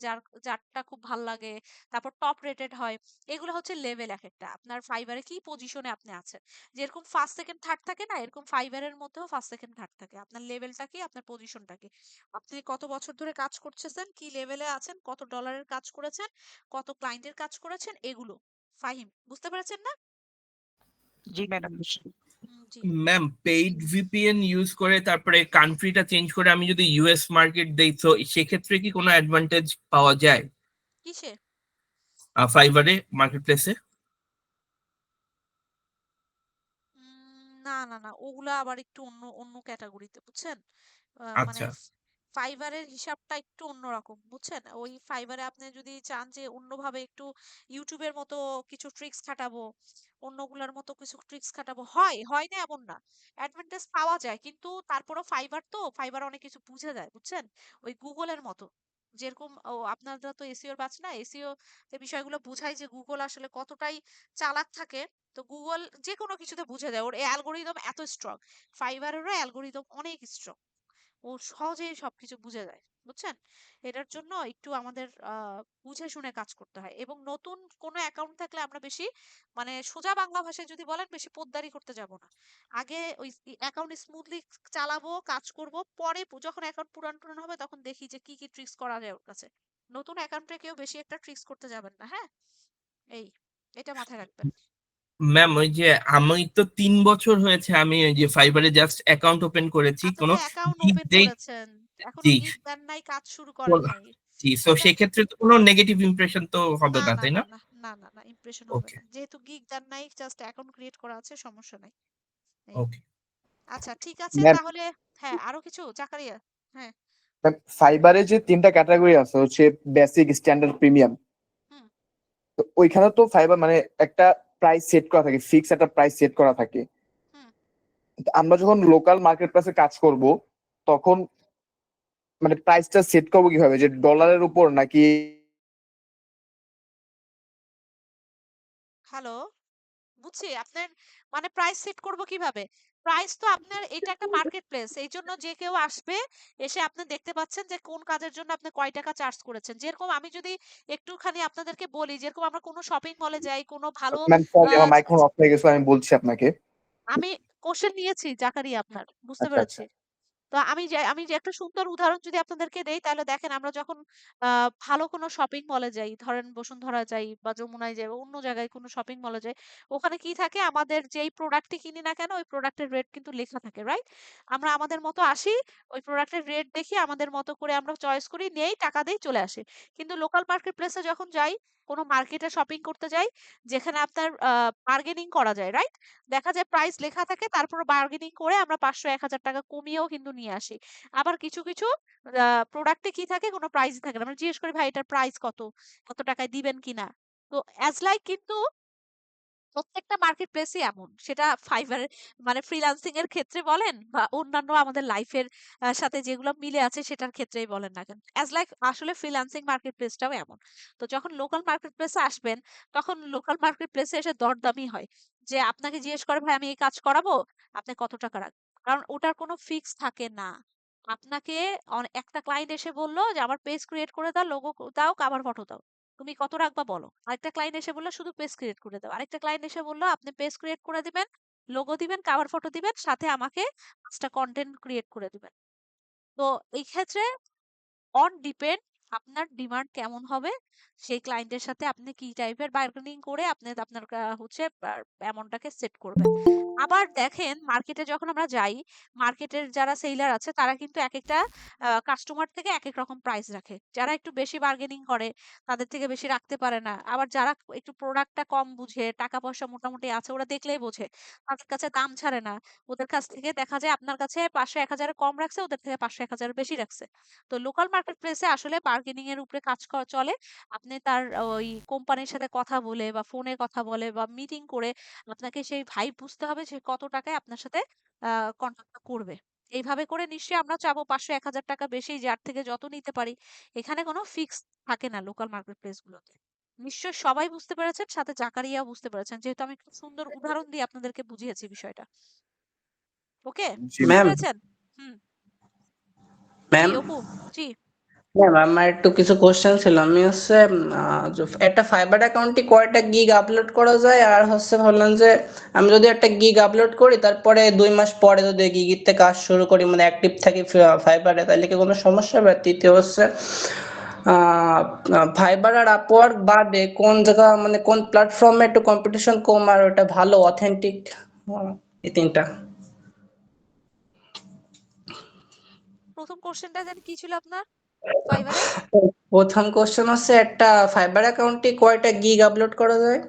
যারটা খুব ভাল লাগে, তারপর টপ রেটেড হয়। এগুলো হচ্ছে লেভেল একেকটা। আপনার ফাইবারে কি পজিশনে আপনি আছেন। যেরকম ফার্স্ট সেকেন্ড থার্ড থাকে না, এরকম ফাইবারের মধ্যেও ফার্স্ট সেকেন্ড থার্ড থাকে। আপনার লেভেলটা কি, আপনার পজিশনটা কি, আপনি কত বছর ধরে কাজ করতেছেন, কি লেভেলে আছেন, কত ডলারের কাজ করেছেন, কত ক্লায়েন্টের কাজ করেছেন, এগুলো। ফাহিম, বুঝতে পেরেছেন না? জি ম্যাডাম। জি। ম্যাম পেইড ভিপিএন ইউজ করে তারপরে কান্ট্রিটা চেঞ্জ করে আমি যদি ইউএস মার্কেট দেই, তো সেক্ষেত্রে কি কোনো অ্যাডভান্টেজ পাওয়া যায় কিসে? ফাইবারে মার্কেট প্লেসে? না না না, ওগুলা আবার একটু অন্য অন্য ক্যাটাগরিতে, বুঝছেন? মানে আচ্ছা ফাইবারের হিসাবটা একটু অন্যরকম, বুঝছেন? ওই ফাইবারে আপনি যদি চান যে অন্যভাবে একটু ইউটিউবের মতো কিছু ট্রিক্স খাটাবো, অন্যগুলোর মতো কিছু ট্রিক্স খাটাবো, হয় না এমন না, অ্যাডভান্টেজ পাওয়া যায়, কিন্তু তারপরও ফাইবার অনেক কিছু বুঝে যায়, বুঝছেন? ওই গুগলের মতো, যেরকম আপনারা তো এসইওর ব্যাচ না, এসইও তে বিষয়গুলো বুঝাই যে গুগল আসলে কতটাই চালাক থাকে। তো গুগল যে কোনো কিছুতে বুঝে যায়, ওর অ্যালগোরিদম এত স্ট্রং, ফাইবারেরও অ্যালগোরিদম অনেক স্ট্রং, ও সহজেই সবকিছু বুঝে যায়, বুঝছেন? এটার জন্য একটু আমাদের বুঝে শুনে কাজ করতে হয়, এবং নতুন কোনো অ্যাকাউন্ট থাকলে আমরা বেশি, মানে সোজা বাংলা ভাষায় যদি বলেন, বেশি পোদ্দারি করতে যাব না। আগে ওই অ্যাকাউন্ট স্মুথলি চালাবো, কাজ করব, পরে যখন অ্যাকাউন্ট পুরান টুরান হবে তখন দেখি যে কি কি ট্রিক্স করা যায় ওর কাছে। নতুন অ্যাকাউন্টে কেউ বেশি একটা ট্রিক্স করতে যাবেন না, হ্যাঁ? এই, এটা মাথায় রাখবেন। ম্যাম ওই যে আমি তো 3 বছর হয়েছে আমি ওই যে ফাইবারে জাস্ট অ্যাকাউন্ট ওপেন করেছি, আপনি কোনো তো অ্যাকাউন্ট গিগ ওপেন দেই। করেছেন, এখনো জি, গিগ দেন নাই, কাজ শুরু করেন নাই। জি, তো এটা সেক্ষেত্রে তো কোনো নেগেটিভ ইমপ্রেশন তো হবে না না, না তাই না না? না না না না, ইমপ্রেশন হবে ওকে, না, যেহেতু গিগ দেন নাই, জাস্ট অ্যাকাউন্ট ক্রিয়েট করা আছে, সমস্যা নাই। এই, ওকে। আচ্ছা ঠিক আছে ম্যাম, তাহলে। হ্যাঁ, আরো কিছু জাকারিয়া? হ্যাঁ। ফাইবারে যে 3টা ক্যাটাগরি আছে, হচ্ছে বেসিক, স্ট্যান্ডার্ড, প্রিমিয়াম। হুম। তো ওইখানে তো ফাইবার মানে একটা প্রাইস সেট করা থাকে, ফিক্স একটা প্রাইস সেট করা থাকে। হুম। তো আমরা যখন লোকাল মার্কেট প্লেসে কাজ করব, তখন মানে প্রাইসটা সেট করবো কিভাবে, যে ডলারের উপর নাকি? হ্যালো, বুঝছি আপনার, মানে প্রাইস সেট করব কিভাবে? প্রাইস তো আপনার, এটা একটা মার্কেট প্লেস, এই জন্য যে কেউ আসবে, এসে আপনি দেখতে পাচ্ছেন যে কোন কাজের জন্য আপনি কয় টাকা চার্জ করেছেন। যেরকম আমি যদি একটুখানি আপনাদেরকে বলি, যেরকম আমরা কোনো শপিং মলে যাই, কোনো ভালো ম্যাম সরি, আহ, আমার মাইক্রোফোন অফ হয়ে গেছে, আমি বলছি আপনাকে। আমি কোশ্চেন নিয়েছি জাকারিয়া আপনার, বুঝতে আচ্ছা আচ্ছা। পেরেছি। তো আমি যে একটা সুন্দর উদাহরণ যদি আপনাদেরকে দেই, তাহলে দেখেন, আমরা যখন ভালো কোনো শপিং মলে যাই, ধরেন বসুন্ধরা যাই বা যমুনায় যাই বা অন্য জায়গায় কোনো শপিং মলে যাই, ওখানে কি থাকে, আমাদের যেই প্রোডাক্টই কিনি না কেন, ওই প্রোডাক্টের রেট কিন্তু লেখা থাকে, রাইট? আমরা আমাদের মতো আসি, ওই প্রোডাক্টের রেট দেখি, আমাদের মতো করে আমরা চয়েস করি, নেই, টাকা দেই, চলে আসি। কিন্তু লোকাল মার্কেট প্লেসে যখন যাই, কোনো মার্কেটে শপিং করতে যাই, যেখানে আপনার বার্গেনিং করা যায়, রাইট? দেখা যায় প্রাইস লেখা থাকে, তারপর বার্গেনিং করে আমরা 500-1000 টাকা কমিয়েও কিন্তু নিয়ে আসি। আবার কিছু কিছু প্রোডাক্টে কি থাকে, কোনো প্রাইসই থাকে না, আমরা জিজ্ঞেস করি, ভাই এটার প্রাইস কত, কত টাকায় দিবেন কিনা? তো অ্যাজ লাইক, কিন্তু প্রত্যেকটা মার্কেট প্লেসই এমন, সেটা ফাইবারের, মানে ফ্রিল্যান্সিং এর ক্ষেত্রে বলেন বা অন্যান্য আমাদের লাইফের সাথে যেগুলো মিলে আছে সেটার ক্ষেত্রেই বলেন না কেন, অ্যাজ লাইক আসলে ফ্রিল্যান্সিং মার্কেট প্লেসটাও এমন। তো যখন লোকাল মার্কেট প্লেসে আসবেন, তখন লোকাল মার্কেট প্লেসে এসে দরদামি হয়, যে আপনাকে জিজ্ঞেস করে, ভাই আমি এই কাজ করাবো, আপনি কত টাকা রাখবেন? কারণ ওটার কোনো ফিক্স থাকে না। আপনাকে একটা ক্লায়েন্ট এসে বললো যে আমার পেজ ক্রিয়েট করে দাও, লোগো দাও, কাভার ফটো দাও, তুমি কত রাখবা বলো। আরেকটা ক্লায়েন্ট এসে বললো শুধু পেজ ক্রিয়েট করে দাও, আরেকটা ক্লায়েন্ট এসে বললো আপনি পেজ ক্রিয়েট করে দিবেন, লোগো দিবেন, কাভার ফটো দিবেন, সাথে আমাকে 5টা কন্টেন্ট ক্রিয়েট করে দিবেন। তো এই ক্ষেত্রে অন ডিপেন্ড, আপনার ডিমান্ড কেমন হবে, সেই ক্লায়েন্টের সাথে আপনি কি টাইপের বার্গেনিং করে আপনি আপনার হচ্ছে অ্যামাউন্টটাকে সেট করবেন। আবার দেখেন, মার্কেটে যখন আমরা যাই, মার্কেটের যারা সেলার আছে তারা কিন্তু এক একটা কাস্টমার থেকে এক এক রকম প্রাইস রাখে। যারা একটু বেশি বার্গেনিং করে, তাদের থেকে বেশি রাখতে পারে না। আবার যারা একটু প্রোডাক্টটা কম বুঝে, টাকা পয়সা মোটামুটি আছে, ওরা দেখলেই বোঝে, তাদের কাছে দাম ছাড়ে না। ওদের কাছ থেকে দেখা যায় আপনার কাছে 500-1000 কম রাখছে, ওদের থেকে 500-1000 বেশি রাখছে। তো লোকাল মার্কেট প্লেসে আসলে বার্গেনিং এর উপরে কাজ চলে। আপনি তার ওই কোম্পানির সাথে কথা বলে বা ফোনে কথা বলে বা মিটিং করে, আপনাকে সেই ভাইব বুঝতে হবে সে কত টাকায় আপনার সাথে কন্ট্যাক্ট করবে। এইভাবে করে নিশ্চয়ই আমরা চাবো 500-1000 টাকা বেশি, যার থেকে যত নিতে পারি। এখানে কোনো ফিক্স থাকে না লোকাল মার্কেট প্লেস গুলোতে। নিশ্চয় সবাই বুঝতে পেরেছেন, সাথে জাকারিয়া বুঝতে পেরেছেন, যেহেতু আমি খুব সুন্দর উদাহরণ দিয়ে আপনাদেরকে বুঝিয়েছি বিষয়টা। ওকে, জি বুঝতে ম্যাম, পেরেছেন? হুম। জি ম্যাম, অপু। জি। ম্যাম আমার একটু কিছু কোশ্চেন ছিল। আমি হচ্ছে একটা ফাইবার অ্যাকাউন্টে কয়টা গিগ আপলোড করা যায়, আর হচ্ছে বললাম যে আমি যদি একটা গিগ আপলোড করি, তারপরে 2 মাস পরে যদি গিগিতে কাজ শুরু করি, মানে অ্যাক্টিভ থাকি ফাইবারে, তাহলে কি কোনো সমস্যা হবে? তৃতীয় হচ্ছে ফাইবার আর আপওয়ার্ক বাদে কোন জায়গা, মানে কোন প্ল্যাটফর্মে একটু কম্পিটিশন কম আর ওটা ভালো অথেন্টিক, এই তিনটা। প্রথম কোশ্চেনটা যেন কি ছিল আপনার, ফাইবারে? প্রথম কোশ্চেন হচ্ছে একটা ফাইবার অ্যাকাউন্টে কয়টা গিগ আপলোড করা যায়?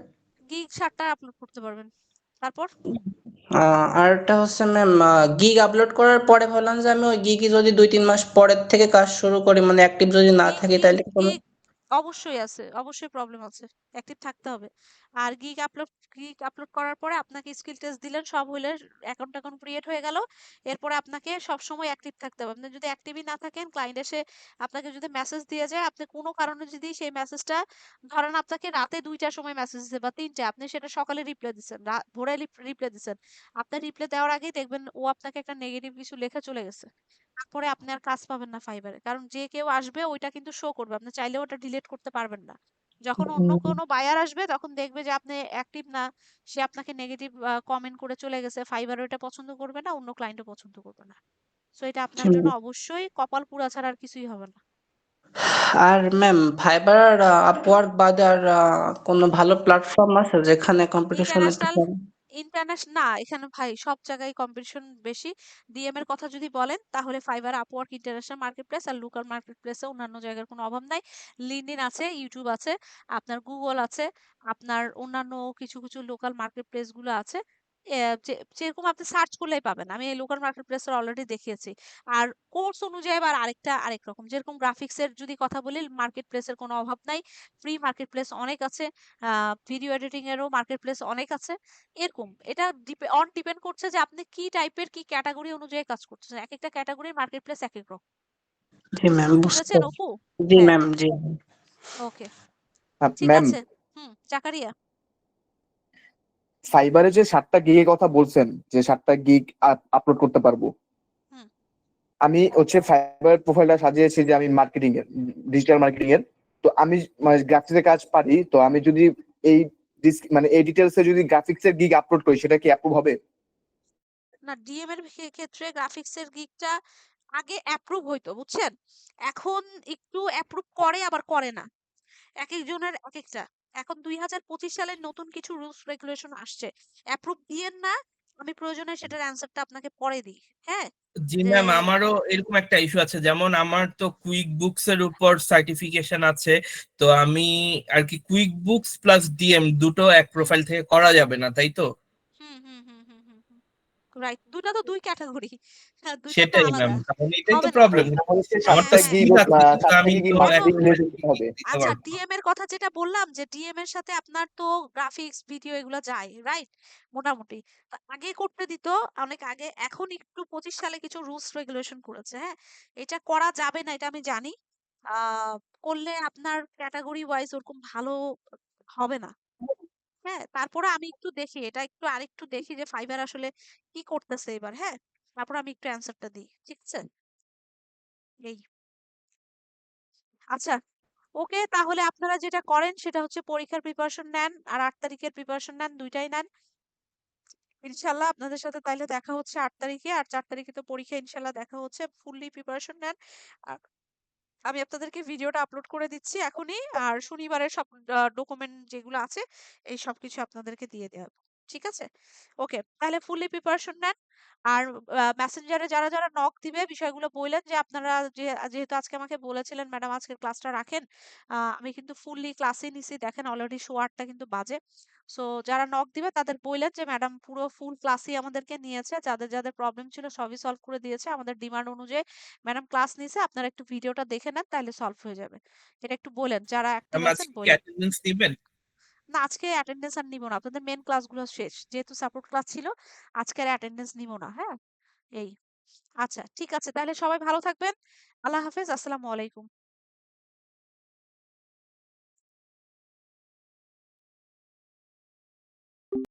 গিগ 7টা আপলোড করতে পারবেন। তারপর? আরটা হচ্ছে ম্যাম গিগ আপলোড করার পরে ভাবলাম যে আমি ওই গিগই যদি 2-3 মাস পরের থেকে কাজ শুরু করি, মানে অ্যাক্টিভ যদি না গিগ থাকি গিগ তাহলে কোনো। গিগ অবশ্যই আছে, অবশ্যই প্রবলেম আছে, অ্যাক্টিভ থাকতে হবে। আর গিগ আপলোড করার পরে আপনাকে স্কিল টেস্ট দিলেন, সব হইলে অ্যাকাউন্ট ক্রিয়েট হয়ে গেল। এরপরে আপনাকে সব সময় অ্যাক্টিভ থাকতে হবে। আপনি যদি অ্যাক্টিভই না থাকেন, ক্লায়েন্ট এসে আপনাকে যদি মেসেজ দিয়ে যায়, আপনি কোনো কারণে যদি সেই মেসেজটা, ধরেন আপনাকে রাতে 2টার সময় মেসেজ দিছে বা 3টে, আপনি সেটা সকালে রিপ্লাই দিচ্ছেন, ভোরে রিপ্লাই দিচ্ছেন, আপনার রিপ্লাই দেওয়ার আগেই দেখবেন ও আপনাকে একটা নেগেটিভ কিছু লেখা চলে গেছে। তারপরে আপনি আর কাজ পাবেন না ফাইবারে, কারণ যে কেউ আসবে ওইটা কিন্তু শো করবে, আপনি চাইলেও ওটা ডিলিট করতে পারবেন না। যখন অন্য কোনো বায়ার আসবে তখন দেখবে যে আপনি অ্যাক্টিভ না, সে আপনাকে নেগেটিভ কমেন্ট করে চলে গেছে, ফাইবার ওটা পছন্দ করবে না, অন্য ক্লায়েন্টও পছন্দ করবে না। সো এটা আপনার জন্য অবশ্যই কপাল পুড়া ছাড়া আর কিছুই হবে না। আর ম্যাম ফাইবার আর আপওয়ার্ক বাদে আর কোনো ভালো প্ল্যাটফর্ম আছে যেখানে কম্পিটিশন একটু ইন্টারন্যাশনাল কম? ইন্টারন্যাশনাল না, এখানে ভাই সব জায়গায় কম্পিটিশন বেশি। ডিএম এর কথা যদি বলেন তাহলে Fiverr, Upwork, international market place আর লোকাল মার্কেট প্লেসে অন্যান্য জায়গার কোনো অভাব নাই। লিঙ্কডইন আছে, ইউটিউব আছে, আপনার গুগল আছে, আপনার অন্যান্য কিছু কিছু লোকাল মার্কেট প্লেস গুলো আছে। যেরকম আপনি সার্চ করলেই পাবেন। আমি এই লোকাল মার্কেট প্লেস অলরেডি দেখিয়েছি। আর কোর্স অনুযায়ী আবার আরেক রকম, যেরকম গ্রাফিক্স এর যদি কথা বলি, মার্কেট প্লেসের কোনো অভাব নাই। ফ্রি মার্কেট প্লেস অনেক আছে। ভিডিও এডিটিং এরও মার্কেট প্লেস অনেক আছে। এরকম এটা ডিপেন্ড করছে যে আপনি কি টাইপের, কি ক্যাটাগরি অনুযায়ী কাজ করতেছেন। এক একটা ক্যাটাগরির মার্কেট প্লেস এক এক রকম। জি ম্যাম, বুঝতে বুঝেছেন অপু? জি হ্যাঁ, ম্যাম, জি। ওকে, ঠিক ম্যাম, আছে। জাকারিয়া। ফাইবারে যে 7টা গিগের কথা বলছেন, যে 7টা গিগ আপলোড করতে পারবো, হুম আমি হচ্ছে ফাইবার প্রোফাইলটা সাজিয়েছি যে আমি মার্কেটিং এর, ডিজিটাল মার্কেটিং এর। তো আমি মানে গ্রাফিক্সের কাজ পারি, তো আমি যদি এই মানে এই ডিটেলসে যদি গ্রাফিক্স এর গিগ আপলোড করি, সেটা কি অ্যাপ্রুভ হবে? না, ডিএম এর ক্ষেত্রে গ্রাফিক্স এর গিগটা আগে অ্যাপ্রুভ হইতো, বুঝছেন? এখন একটু অ্যাপ্রুভ করে আবার করে না, এক একজনের এক একটা। এখন 2025 সালের নতুন কিছু রুলস রেগুলেশন আসছে, অ্যাপ্রুভ দিয়েন না। আমি প্রয়োজনে সেটার অ্যান্সারটা আপনাকে পরে দিই। হ্যাঁ, জি যে ম্যাম, আমারও এরকম একটা ইস্যু আছে, যেমন আমার তো কুইক বুকস এর উপর সার্টিফিকেশন আছে। তো আমি আর কি কুইক বুকস প্লাস ডিএম দুটো এক প্রোফাইল থেকে করা যাবে না, তাই তো? হুম হুম হুম হুম হুম হুম রাইট, দুটা তো দুই ক্যাটাগরি, দুইটা তো সেটাই ম্যাম, আলাদা। তাহলে এটাই তো হবে না। প্রবলেম। তাহলে সে আমার হ্যাঁ তো 7টা হ্যাঁ গিগ, স্কিল আছে, কিন্তু 7টা আমি গিগই তো দেখো, মার্কেটিং একদম রিলেটেড হবে। দিতে আচ্ছা, পারবো না। ডিএম এর কথা যেটা বললাম, যে ডিএম এর সাথে আপনার তো গ্রাফিক্স, ভিডিও এগুলো যায়, রাইট? মোটামুটি তো আগে করতে দিত, অনেক আগে। এখন একটু 25 সালে কিছু রুলস রেগুলেশন করেছে। হ্যাঁ, এটা করা যাবে না, এটা আমি জানি। আহ করলে আপনার ক্যাটাগরি ওয়াইজ ওরকম ভালো হবে না। হ্যাঁ, তারপরে আমি একটু দেখি, এটা একটু আরেকটু দেখি যে ফাইবার আসলে কি করতেছে এবার। হ্যাঁ, তারপর আমি একটু অ্যান্সারটা দিই, ঠিক আছে? এই, আচ্ছা, ওকে, তাহলে আপনারা যেটা করেন সেটা হচ্ছে পরীক্ষার প্রিপারেশন নেন, আর 8 তারিখের প্রিপারেশন নেন, দুইটাই নেন। ইনশাল্লাহ আপনাদের সাথে তাইলে দেখা হচ্ছে 8 তারিখে, আর 4 তারিখে তো পরীক্ষা, ইনশাল্লাহ দেখা হচ্ছে। ফুললি প্রিপারেশন নেন। আর আমি আপনাদেরকে ভিডিওটা আপলোড করে দিচ্ছি এখনই, আর শনিবারের সব ডকুমেন্ট যেগুলো আছে এই সব কিছু আপনাদেরকে দিয়ে দেওয়া হবে। ঠিক আছে? ওকে, তাহলে ফুললি প্রিপারেশন নেন। আর মেসেঞ্জারে যারা যারা নক দিবে বিষয়গুলো বললেন, যে আপনারা যেহেতু আজকে আমাকে বলেছিলেন ম্যাডাম আজকের ক্লাসটা রাখেন, আমি কিন্তু ফুললি ক্লাসে নিছি, দেখেন অলরেডি 8:15 কিন্তু বাজে। সো যারা নক দিবে তাদের বললেন যে ম্যাডাম পুরো ফুল ক্লাসই আমাদেরকে নিয়েছে, যাদের যাদের প্রবলেম ছিল সবই সলভ করে দিয়েছে আমাদের ডিমান্ড অনুযায়ী। ম্যাডাম ক্লাস নিছে, আপনারা একটু ভিডিওটা দেখে নেন, তাহলে সলভ হয়ে যাবে। এটা একটু বলেন, যারা অ্যাক্টিভ ম্যাম, আছেন আজকে কি বলেন। অ্যাটেন্ডেন্স দিবেন? না, আজকে অ্যাটেন্ডেন্স আর নিব না, আপনাদের মেন ক্লাসগুলো শেষ, যেহেতু সাপোর্ট ক্লাস ছিল। আজকে আর অ্যাটেন্ডেন্স নিব না। হ্যাঁ, এই, আচ্ছা ঠিক আছে, তাহলে সবাই ভালো থাকবেন। আল্লাহ হাফেজ, আসসালামু আলাইকুম।